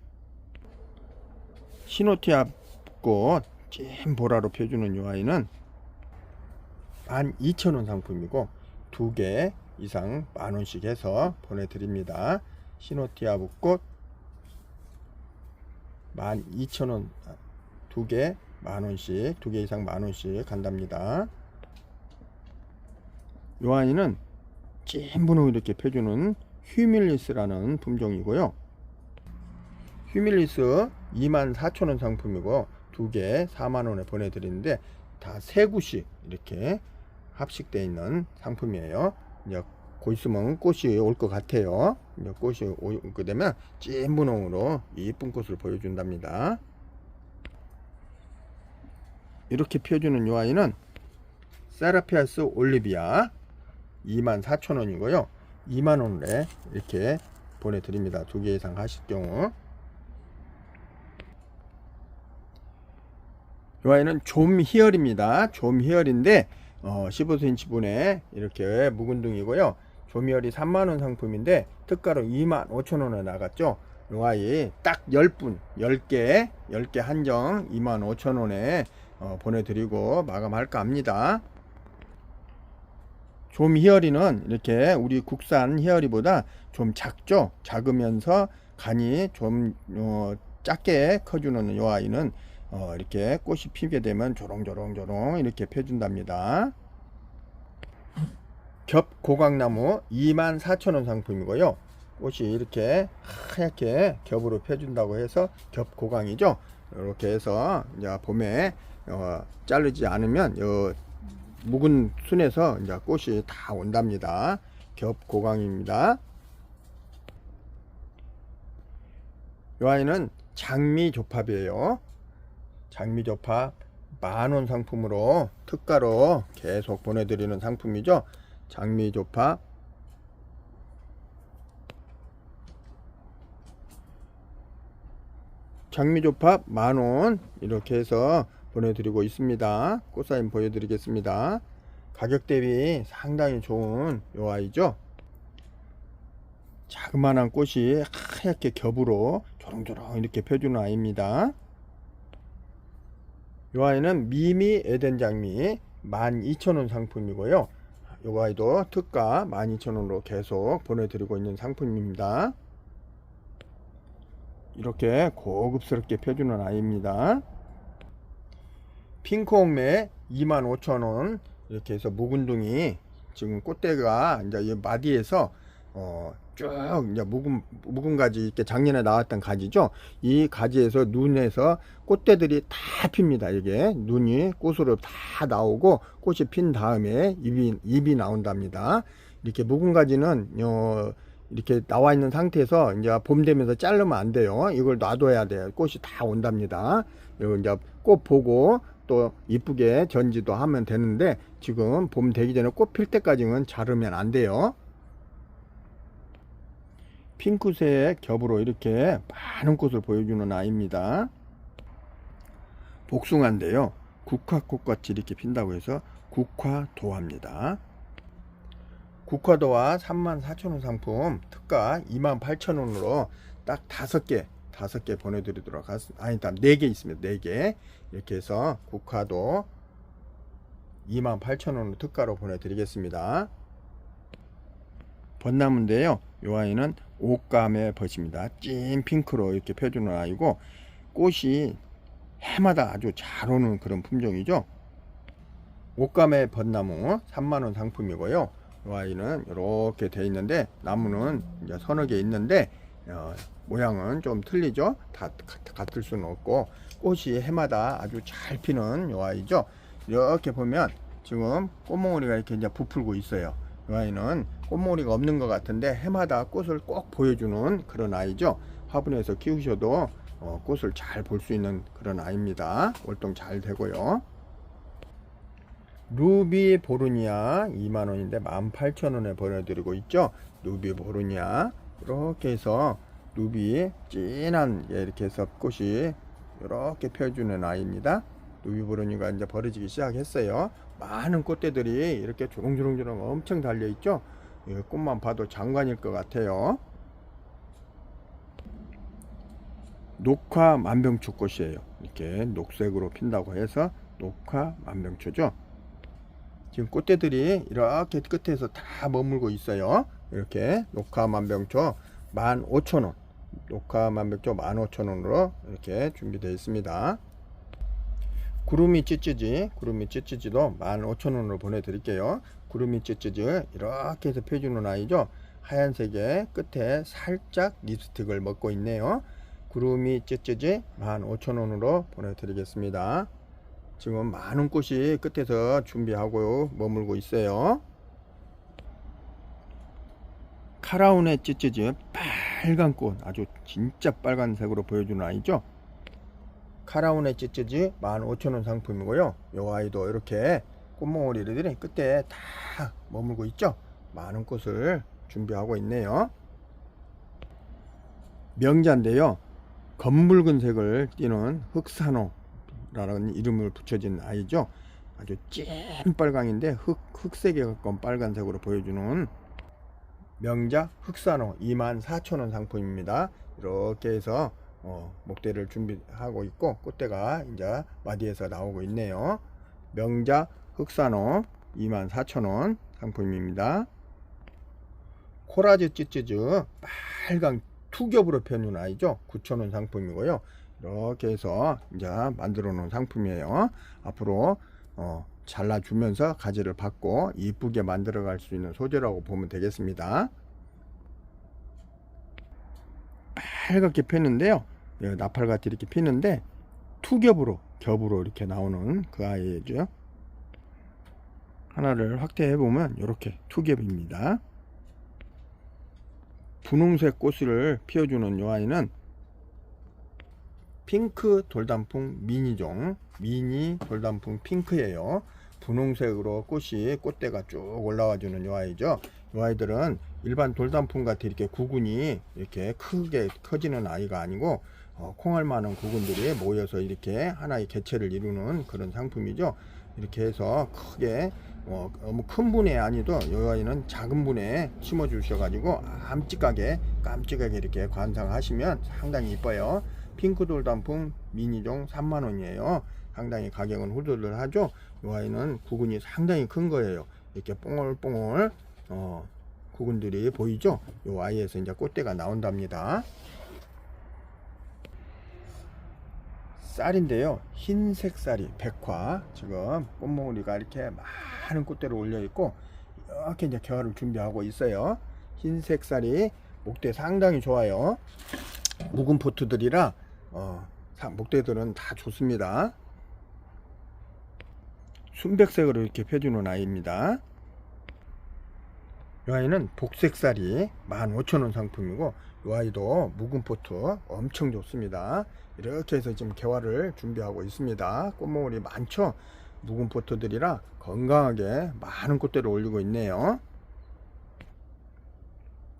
시노티아 꽃 찐 보라로 펴주는 이 아이는 12,000원 상품이고 2개 이상 만원씩 해서 보내드립니다. 시노티아 꽃 12,000원 2개 만원씩, 2개 이상 만원씩 간답니다. 이 아이는 찐 분홍 이렇게 펴주는 휴밀리스라는 품종이고요. 휴밀리스 24,000원 상품이고 두 개 4만원에 보내드리는데 다 세 굿이 이렇게 합식되어 있는 상품이에요. 이제 곧 있으면 꽃이 올 것 같아요. 이제 꽃이 오게 되면 찐 분홍으로 이쁜 꽃을 보여준답니다. 이렇게 펴주는 이 아이는 세라피아스 올리비아 24,000원이고요 2만원에 이렇게 보내드립니다. 두 개 이상 하실 경우. 이 아이는 좀 희열입니다. 좀 희열인데 15cm 분에 이렇게 묵은둥이고요. 조미열이 3만원 상품인데 특가로 25,000원에 나갔죠. 이 아이 딱 10분 10개 한정 25,000원에 보내드리고 마감할까 합니다. 좀 희열이는 이렇게 우리 국산 희열이보다 좀 작죠. 작으면서 간이 좀 작게 커주는 이 아이는 이렇게 꽃이 피게 되면 조롱조롱 이렇게 펴준답니다. 겹 고강나무 24,000원 상품이고요. 꽃이 이렇게 하얗게 겹으로 펴준다고 해서 겹 고강이죠. 이렇게 해서 이제 봄에 자르지 않으면 묵은 순에서 이제 꽃이 다 온답니다. 겹 고강입니다. 이 아이는 장미조팝이에요. 장미조팝 만원 상품으로 특가로 계속 보내드리는 상품이죠. 장미조팝 만원 이렇게 해서 보내드리고 있습니다. 꽃사인 보여드리겠습니다. 가격 대비 상당히 좋은 요 아이죠. 자그마한 꽃이 하얗게 겹으로 조롱조롱 이렇게 펴주는 아이입니다. 요 아이는 미미 에덴 장미 12,000원 상품이고요. 요 아이도 특가 12,000원으로 계속 보내드리고 있는 상품입니다. 이렇게 고급스럽게 펴주는 아이입니다. 핑크옥매 25,000원 이렇게 해서 묵은둥이 지금 꽃대가 이제 이 마디에서 쭉 이제 묵은 가지 이렇게 작년에 나왔던 가지죠. 이 가지에서 눈에서 꽃대들이 다 핍니다. 이게 눈이 꽃으로 다 나오고 꽃이 핀 다음에 잎이 나온답니다. 이렇게 묵은 가지는 이렇게 나와 있는 상태에서 이제 봄 되면서 자르면 안 돼요. 이걸 놔둬야 돼요. 꽃이 다 온답니다. 이거 이제 꽃 보고 또 이쁘게 전지도 하면 되는데 지금 봄 되기 전에 꽃 필 때까지는 자르면 안 돼요. 핑크색 겹으로 이렇게 많은 꽃을 보여주는 아이입니다. 복숭아인데요. 국화꽃같이 이렇게 핀다고 해서 국화도화입니다. 국화도화 34,000원 상품 특가 28,000원으로 딱 5개 보내드리도록 하겠습니다. 아니, 4개 있습니다. 4개 이렇게 해서 국화도 28,000원으로 특가로 보내드리겠습니다. 벚나무인데요. 이 아이는 옷감의 벗입니다. 찐 핑크로 이렇게 펴주는 아이고 꽃이 해마다 아주 잘 오는 그런 품종이죠. 옷감의 벚나무 3만원 상품이고요. 이 아이는 이렇게 돼 있는데 나무는 이제 서너 개 있는데 모양은 좀 틀리죠. 다 같을 수는 없고 꽃이 해마다 아주 잘 피는 이 아이죠. 이렇게 보면 지금 꽃몽우리가 이렇게 이제 부풀고 있어요. 이 아이는 꽃몽우리가 없는 것 같은데 해마다 꽃을 꼭 보여주는 그런 아이죠. 화분에서 키우셔도 꽃을 잘 볼 수 있는 그런 아이입니다. 월동 잘 되고요. 루비 보르니아 2만원인데 18,000원에 보내드리고 있죠. 루비 보르니아 이렇게 해서 루비 진한 이렇게 해서 꽃이 이렇게 펴주는 아이입니다. 루비 보르니아가 이제 벌어지기 시작했어요. 많은 꽃대들이 이렇게 주렁주렁 엄청 달려 있죠. 이 꽃만 봐도 장관일 것 같아요. 녹화 만병초 꽃이에요. 이렇게 녹색으로 핀다고 해서 녹화 만병초죠. 지금 꽃대들이 이렇게 끝에서 다 머물고 있어요. 이렇게 녹화 만병초 15,000원, 녹화 만병초 15,000원으로 이렇게 준비되어 있습니다. 구름이 찌찌지도 15,000원으로 보내드릴게요. 구름이 찌찌지 이렇게 해서 펴주는 아이죠. 하얀색의 끝에 살짝 립스틱을 먹고 있네요. 구름이 찌찌지 15,000원으로 보내드리겠습니다. 지금 많은 꽃이 끝에서 준비하고 머물고 있어요. 카라운의 찌찌지 빨간 꽃, 아주 진짜 빨간색으로 보여주는 아이죠. 카라운의 찌찌지 15,000원 상품이고요. 이 아이도 이렇게 꽃몽오리들이 끝에 다 머물고 있죠. 많은 꽃을 준비하고 있네요. 명자인데요, 검붉은 색을 띠는 흑산호라는 이름을 붙여진 아이죠. 아주 찐빨강인데 흑색에 가까운 빨간색으로 보여주는 명자 흑산호 24,000원 상품입니다. 이렇게 해서 목대를 준비하고 있고 꽃대가 이제 마디에서 나오고 있네요. 명자 흑산호 24,000원 상품입니다. 코라즈 찌찌즈 빨강 투겹으로 펴는 아이죠. 9,000원 상품이고요. 이렇게 해서 이제 만들어 놓은 상품이에요. 앞으로 잘라주면서 가지를 받고 이쁘게 만들어 갈 수 있는 소재라고 보면 되겠습니다. 빨갛게 폈는데요, 나팔같이 이렇게 피는데 투겹으로 겹으로 이렇게 나오는 그 아이죠. 하나를 확대해 보면 이렇게 투겹입니다. 분홍색 꽃을 피워주는 이 아이는 핑크 돌단풍 미니종, 미니 돌단풍 핑크예요. 분홍색으로 꽃이 꽃대가 쭉 올라와 주는 이 아이죠. 이 아이들은 일반 돌단풍 같이 이렇게 구근이 이렇게 크게 커지는 아이가 아니고 콩알만한 구근들이 모여서 이렇게 하나의 개체를 이루는 그런 상품이죠. 이렇게 해서 크게 너무 큰 분에 아니도 이 아이는 작은 분에 심어 주셔가지고 깜찍하게 이렇게 관상하시면 상당히 이뻐요. 핑크 돌단풍 미니종 3만원이에요 상당히 가격은 후들들하죠. 이 아이는 구근이 상당히 큰 거예요. 이렇게 뽕얼뽕얼 구근들이 보이죠. 이 아이에서 이제 꽃대가 나온답니다. 쌀인데요, 흰색 쌀이 백화, 지금 꽃몽우리가 이렇게 많은 꽃대를 올려 있고 이렇게 이제 개화를 준비하고 있어요. 흰색 쌀이 목대 상당히 좋아요. 묵은 포트들이라 목대들은 다 좋습니다. 순백색으로 이렇게 펴주는 아이입니다. 이 아이는 복색살이 15,000원 상품이고 이 아이도 묵은 포트 엄청 좋습니다. 이렇게 해서 지금 개화를 준비하고 있습니다. 꽃몽울이 많죠. 묵은 포트들이라 건강하게 많은 꽃대를 올리고 있네요.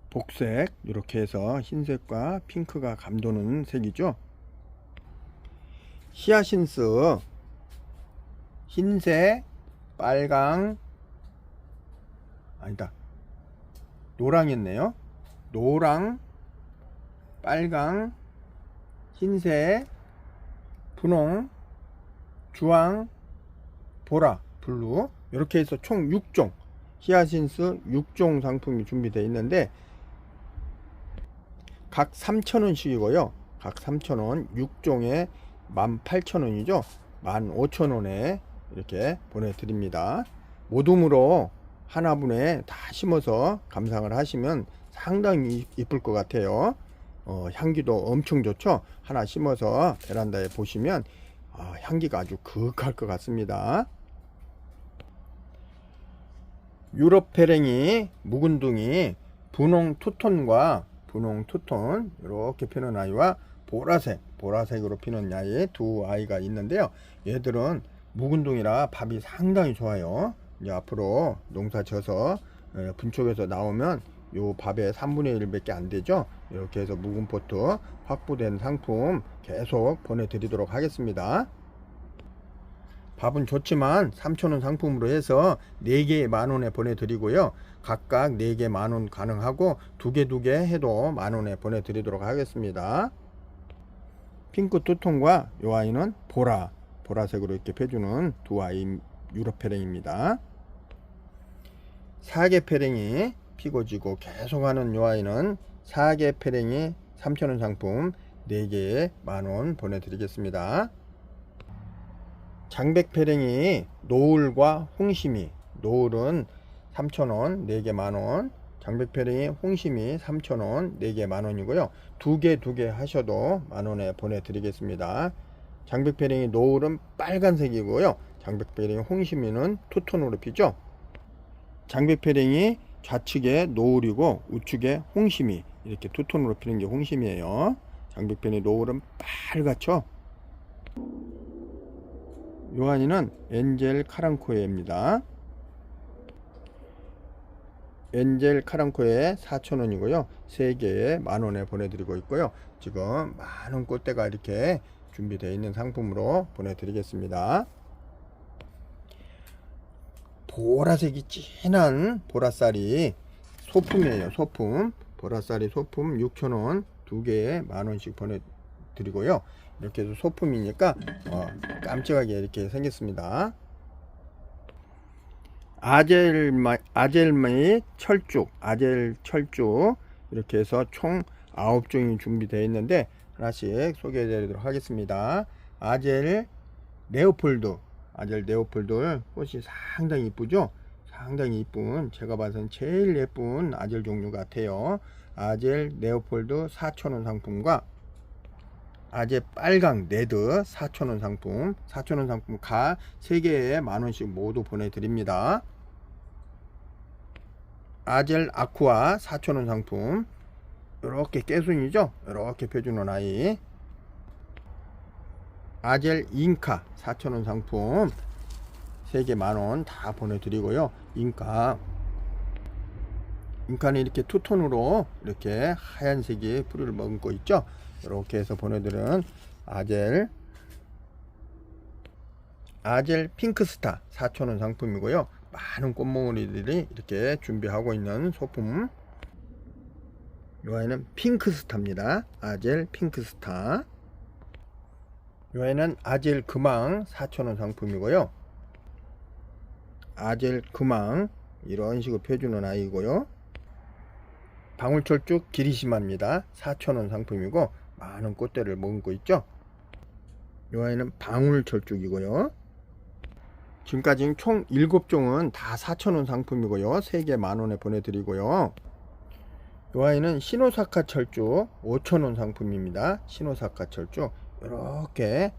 복색 이렇게 해서 흰색과 핑크가 감도는 색이죠. 히아신스 흰색, 빨강, 아니다, 노랑이었네요. 노랑, 빨강, 흰색, 분홍, 주황, 보라, 블루, 이렇게 해서 총 6종 히아신스 6종 상품이 준비되어 있는데 각 3,000원씩이고요 각 3,000원 6종에 18,000원이죠 15,000원에 이렇게 보내드립니다. 모둠으로 하나분에 다 심어서 감상을 하시면 상당히 이쁠 것 같아요. 향기도 엄청 좋죠. 하나 심어서 베란다에 보시면 향기가 아주 그윽할 것 같습니다. 유럽 페랭이 묵은둥이 분홍 투톤과 분홍 투톤 이렇게 피는 아이와 보라색으로 피는 아이 두 아이가 있는데요. 얘들은 묵은둥이라 밥이 상당히 좋아요. 이제 앞으로 농사 져서 분촉에서 나오면 요 밥의 3분의 1밖에 안 되죠. 이렇게 해서 묵은 포트 확보된 상품 계속 보내드리도록 하겠습니다. 밥은 좋지만 3,000원 상품으로 해서 4개 만원에 보내드리고요. 각각 4개 만원 가능하고 2개 해도 만원에 보내드리도록 하겠습니다. 핑크 투톤과 이 아이는 보라색으로 이렇게 펴주는 두 아이 유럽 페랭입니다. 사계 페랭이 피고 지고 계속하는 이 아이는 사계 페랭이 3,000원 상품 4개에 만원 보내드리겠습니다. 장백패랭이 노을과 홍심이, 노을은 3,000원, 4개 만원, 장백패랭이 홍심이 3,000원, 4개 만원이고요. 두 개 하셔도 만원에 보내드리겠습니다. 장백패랭이 노을은 빨간색이고요. 장백패랭이 홍심이는 투톤으로 피죠. 장백패랭이 좌측에 노을이고 우측에 홍심이, 이렇게 투톤으로 피는 게 홍심이에요. 장백패랭이 노을은 빨갛죠. 요한이는 엔젤 카랑코에입니다. 엔젤 카랑코에 4,000원이고요. 3개에 만원에 보내드리고 있고요. 지금 많은 꽃대가 이렇게 준비되어 있는 상품으로 보내드리겠습니다. 보라색이 진한 보라쌀이 소품이에요. 소품. 보라쌀이 소품 6,000원, 2개에 만원씩 보내드리고요. 이렇게 해서 소품이니까 깜찍하게 이렇게 생겼습니다. 아젤마이 철쭉, 아젤 철쭉, 이렇게 해서 총 9종이 준비되어 있는데 하나씩 소개해 드리도록 하겠습니다. 아젤 네오폴드, 아젤 네오폴드 꽃이 상당히 이쁘죠. 상당히 이쁜, 제가 봐서는 제일 예쁜 아젤 종류 같아요. 아젤 네오폴드 4,000원 상품과 아젤 빨강 레드 4,000원 상품, 4,000원 상품 가 3개에 만원씩 모두 보내드립니다. 아젤 아쿠아 4,000원 상품, 이렇게 깨순이죠. 이렇게 펴주는 아이. 아젤 잉카 4,000원 상품 3개 만원 다 보내드리고요. 잉카는 이렇게 투톤으로 이렇게 하얀색이 뿌리를 머금고 있죠. 이렇게 해서 보내드리는 아젤 핑크스타 4,000원 상품이고요. 많은 꽃몽우리들이 이렇게 준비하고 있는 소품. 요 아이는 핑크스타입니다. 아젤 핑크스타. 요 아이는 아젤 금왕 4,000원 상품이고요. 아젤 금왕 이런 식으로 펴주는 아이고요. 방울철쭉 기리시마입니다. 4,000원 상품이고 많은 꽃대를 머금고 있죠. 이 아이는 방울철쭉이고요. 지금까지 총 7종은 다 4,000원 상품이고요. 3개 만원에 보내드리고요. 이 아이는 시노사카 철쭉 5,000원 상품입니다. 시노사카 철쭉 이렇게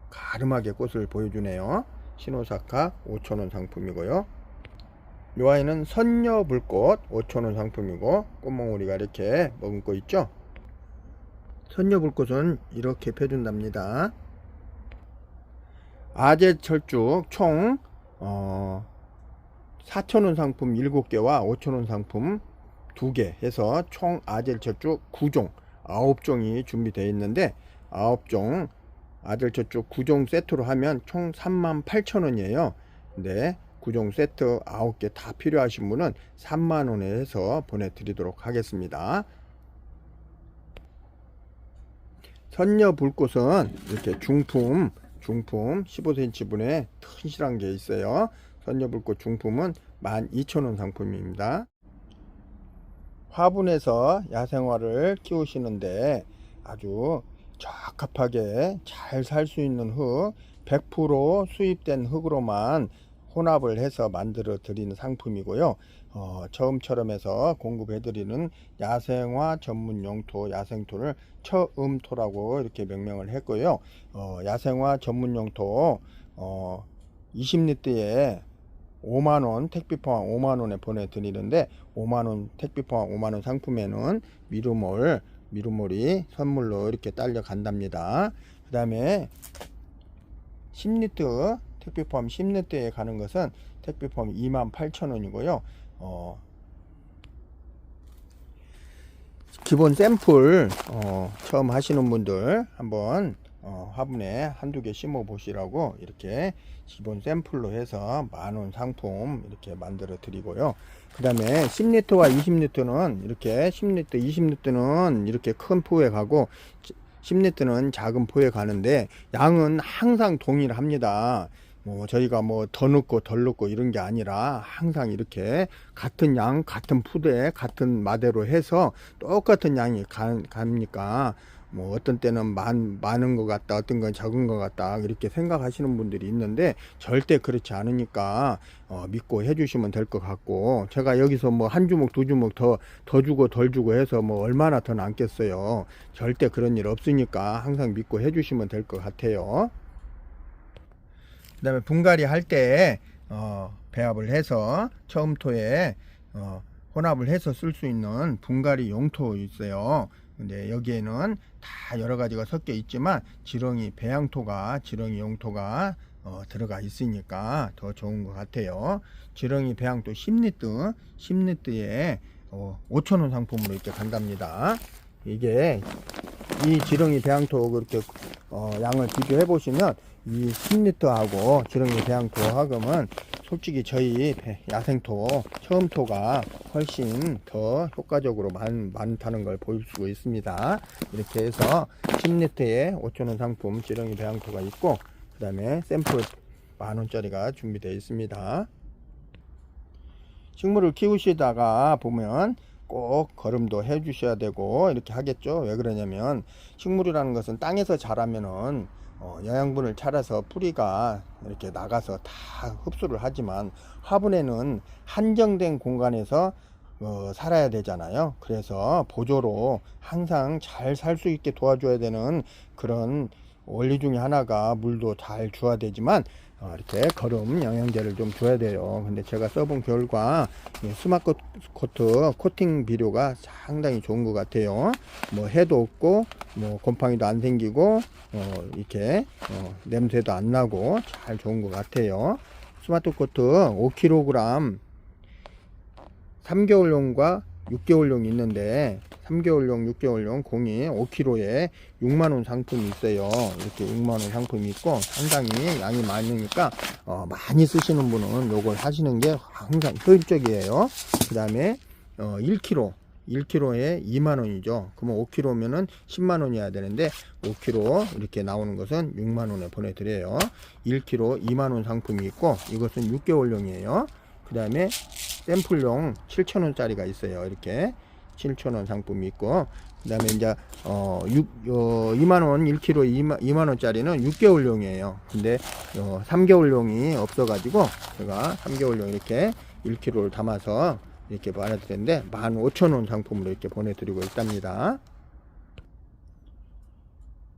가름하게 꽃을 보여주네요. 시노사카 5,000원 상품이고요. 이 아이는 선녀불꽃 5,000원 상품이고 꽃몽우리가 이렇게 머금고 있죠. 선녀불꽃은 이렇게 펴준답니다. 아젤 철쭉 총 4,000원 상품 7개와 5,000원 상품 2개 해서 총 아젤 철쭉 9종 9종이 준비되어 있는데 9종 아젤 철쭉 9종 세트로 하면 총 38,000원이에요. 근데 9종 세트 9개 다 필요하신 분은 3만원에 해서 보내드리도록 하겠습니다. 선녀불꽃은 이렇게 중품 15cm 분의 튼실한 게 있어요. 선녀불꽃 중품은 12,000원 상품입니다. 화분에서 야생화를 키우시는데 아주 적합하게 잘 살 수 있는 흙, 100% 수입된 흙으로만 혼합을 해서 만들어 드리는 상품이고요. 처음처럼 해서 공급해 드리는 야생화 전문 용토, 야생토를 처음토라고 이렇게 명명을 했고요. 야생화 전문 용토 20리터에 5만원 택배 포함 5만원에 보내드리는데 5만원 택배 포함 5만원 상품에는 미루몰이 선물로 이렇게 딸려 간답니다. 그 다음에 10리터 택배 포함 10리터에 가는 것은 택배 포함 28,000원이고요. 기본 샘플 처음 하시는 분들 한번 화분에 한두 개 심어 보시라고 이렇게 기본 샘플로 해서 만원 상품 이렇게 만들어 드리고요. 그 다음에 10리터와 20리터는 이렇게 10리터 20리터는 이렇게 큰 포에 가고 10리터는 작은 포에 가는데 양은 항상 동일합니다. 저희가 더 넣고 덜 넣고 이런 게 아니라 항상 이렇게 같은 양 같은 푸대 같은 마대로 해서 똑같은 양이 가니까 뭐 어떤 때는 많은 것 같다, 어떤 건 적은 것 같다, 이렇게 생각하시는 분들이 있는데 절대 그렇지 않으니까 믿고 해주시면 될 것 같고, 제가 여기서 뭐 한 주먹 두 주먹 더 주고 덜 주고 해서 뭐 얼마나 더 남겠어요. 절대 그런 일 없으니까 항상 믿고 해주시면 될 것 같아요. 그 다음에 분갈이 할 때 배합을 해서 처음토에 혼합을 해서 쓸 수 있는 분갈이 용토 있어요. 근데 여기에는 다 여러 가지가 섞여 있지만 지렁이 배양토가, 지렁이 용토가 들어가 있으니까 더 좋은 것 같아요. 지렁이 배양토 10리터에 5,000원 상품으로 이렇게 간답니다. 이게 이 지렁이 배양토 그렇게 양을 비교해 보시면 이 10리터하고 지렁이 배양토 하금은 솔직히 저희 야생토 처음토가 훨씬 더 효과적으로 많다는 걸 볼 수 있습니다. 이렇게 해서 10리터에 5,000원 상품 지렁이 배양토가 있고, 그 다음에 샘플 10,000원짜리가 준비되어 있습니다. 식물을 키우시다가 보면 꼭 거름도 해 주셔야 되고 이렇게 하겠죠. 왜 그러냐면 식물이라는 것은 땅에서 자라면은 영양분을 찾아서 뿌리가 이렇게 나가서 다 흡수를 하지만 화분에는 한정된 공간에서 살아야 되잖아요. 그래서 보조로 항상 잘 살 수 있게 도와줘야 되는 그런 원리 중에 하나가 물도 잘 줘야 되지만 이렇게 거름 영양제를 좀 줘야 돼요. 근데 제가 써본 결과 스마트코트 코팅 비료가 상당히 좋은 것 같아요. 뭐 해도 없고 뭐 곰팡이도 안 생기고 이렇게 냄새도 안 나고 잘 좋은 것 같아요. 스마트코트 5kg 3개월용과 6개월용 있는데 3개월용 6개월용 공이 5kg에 6만원 상품이 있어요. 이렇게 6만원 상품이 있고 상당히 양이 많으니까 많이 쓰시는 분은 요걸 하시는 게 항상 효율적이에요. 그 다음에 1kg에 2만원이죠. 그러면 5kg면은 10만원이어야 되는데 5kg 이렇게 나오는 것은 6만원에 보내드려요. 1kg 2만원 상품이 있고 이것은 6개월용이에요. 그 다음에 샘플용 7,000원짜리가 있어요. 이렇게 7,000원 상품이 있고, 그 다음에 이제 2만원 1kg 2만원짜리는 6개월용이에요. 근데 3개월용이 없어가지고 제가 3개월용 이렇게 1kg를 담아서 이렇게 보내드리는데 15,000원 상품으로 이렇게 보내드리고 있답니다.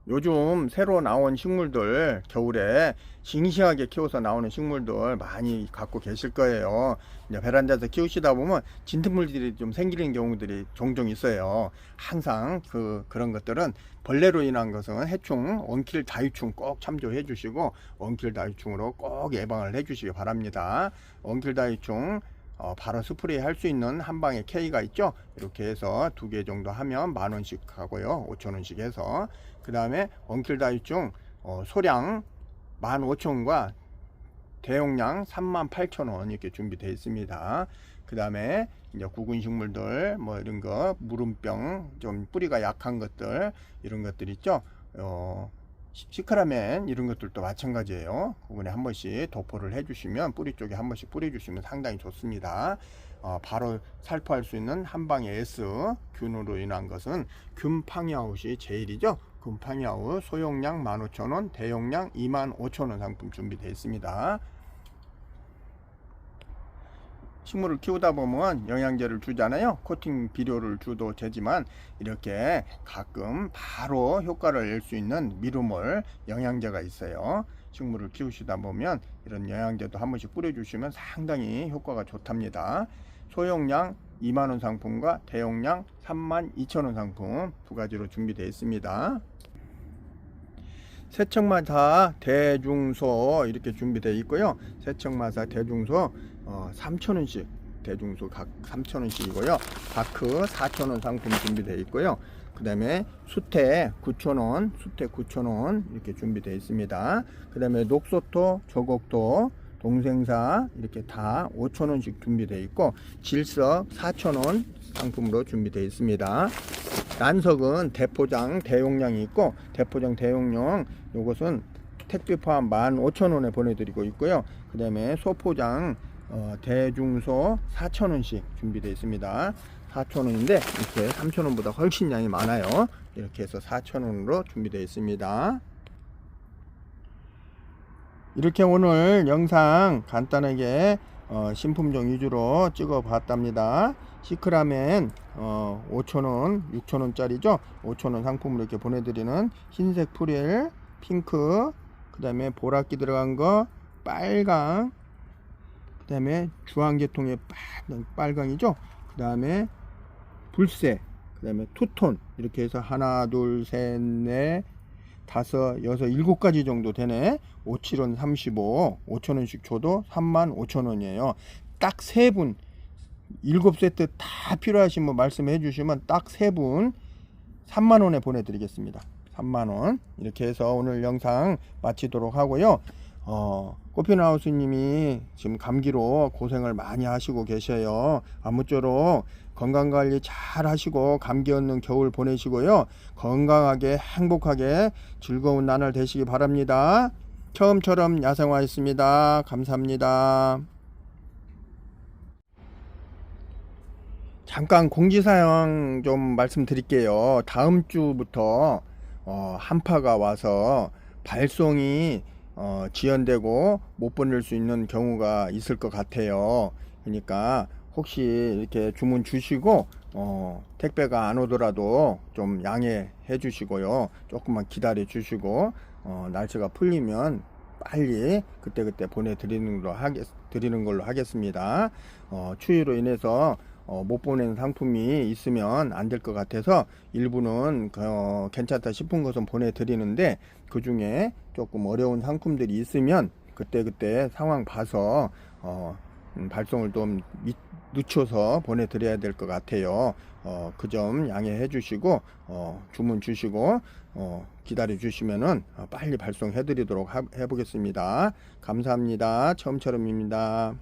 요즘 새로 나온 식물들, 겨울에 싱싱하게 키워서 나오는 식물들 많이 갖고 계실 거예요. 이제 베란다에서 키우시다 보면 진딧물들이 좀 생기는 경우들이 종종 있어요. 항상 그런 것들은 벌레로 인한 것은 해충, 원킬 다유충 꼭 참조해 주시고 원킬 다유충으로 꼭 예방을 해 주시기 바랍니다. 원킬 다유충 바로 스프레이 할 수 있는 한방에 K가 있죠. 이렇게 해서 2개 정도 하면 10,000원씩 하고요. 5,000원씩 해서, 그 다음에 원킬 다유충 소량 15,000원과 대용량 38,000원 이렇게 준비되어 있습니다. 그 다음에 이제 구근 식물들 뭐 이런 거, 무름병, 좀 뿌리가 약한 것들, 이런 것들 있죠. 시크라멘 이런 것들도 마찬가지예요. 그분에 한 번씩 도포를 해주시면, 뿌리 쪽에 한 번씩 뿌려주시면 상당히 좋습니다. 바로 살포할 수 있는 한방의 S 균으로 인한 것은 균팡이아웃이 제일이죠. 균팡이아웃 소용량 15,000원, 대용량 25,000원 상품 준비되어 있습니다. 식물을 키우다 보면 영양제를 주잖아요. 코팅 비료를 줘도 되지만 이렇게 가끔 바로 효과를 낼 수 있는 미루몰 영양제가 있어요. 식물을 키우시다 보면 이런 영양제도 한 번씩 뿌려주시면 상당히 효과가 좋답니다. 소용량 2만원 상품과 대용량 32,000원 상품 두 가지로 준비되어 있습니다. 세척마사 대중소 이렇게 준비되어 있고요. 세척마사 대중소 3,000원씩, 대중소 각 3,000원씩이고요. 다크 4,000원 상품 준비되어 있고요. 그 다음에 수태 9,000원 이렇게 준비되어 있습니다. 그 다음에 녹소토, 저곡토, 동생사 이렇게 다 5,000원씩 준비되어 있고, 질석 4,000원 상품으로 준비되어 있습니다. 난석은 대포장 대용량이 있고, 대포장 대용량 요것은 택배 포함 15,000원에 보내드리고 있고요. 그 다음에 소포장 대중소 4,000원씩 준비되어 있습니다. 4,000원인데 이렇게 3,000원보다 훨씬 양이 많아요. 이렇게 해서 4,000원으로 준비되어 있습니다. 이렇게 오늘 영상 간단하게 신품종 위주로 찍어 봤답니다. 시크라멘 5,000원 6,000원짜리죠 5,000원 상품으로 이렇게 보내드리는 흰색 프릴 핑크, 그 다음에 보라기 들어간 거 빨강, 그 다음에 주황계통의 빨강이죠. 그 다음에 불색, 그 다음에 투톤, 이렇게 해서 하나 둘 셋 넷 다섯 여섯 7가지 정도 되네. 5, 7원 35 5,000원씩 줘도 35,000원이에요 딱 3분 7세트 다 필요하신 분 말씀해 주시면 딱 3분 3만원에 보내드리겠습니다. 3만원. 이렇게 해서 오늘 영상 마치도록 하고요. 꽃피나우스님이 지금 감기로 고생을 많이 하시고 계셔요. 아무쪼록 건강관리 잘 하시고 감기 없는 겨울 보내시고요. 건강하게 행복하게 즐거운 나날 되시기 바랍니다. 처음처럼 야생화였습니다. 감사합니다. 잠깐 공지사항 좀 말씀드릴게요. 다음 주부터 한파가 와서 발송이 지연되고 못 보낼 수 있는 경우가 있을 것 같아요. 그러니까 혹시 이렇게 주문 주시고 택배가 안 오더라도 좀 양해해 주시고요. 조금만 기다려 주시고 날씨가 풀리면 빨리 그때그때 보내드리는 걸로 하겠습니다. 추위로 인해서 못 보내는 상품이 있으면 안 될 것 같아서 일부는 괜찮다 싶은 것은 보내드리는데, 그 중에 조금 어려운 상품들이 있으면 그때그때 상황 봐서 발송을 좀 늦춰서 보내드려야 될 것 같아요. 그 점 양해해 주시고 주문 주시고 기다려 주시면은 빨리 발송해 드리도록 해보겠습니다. 감사합니다. 처음처럼입니다.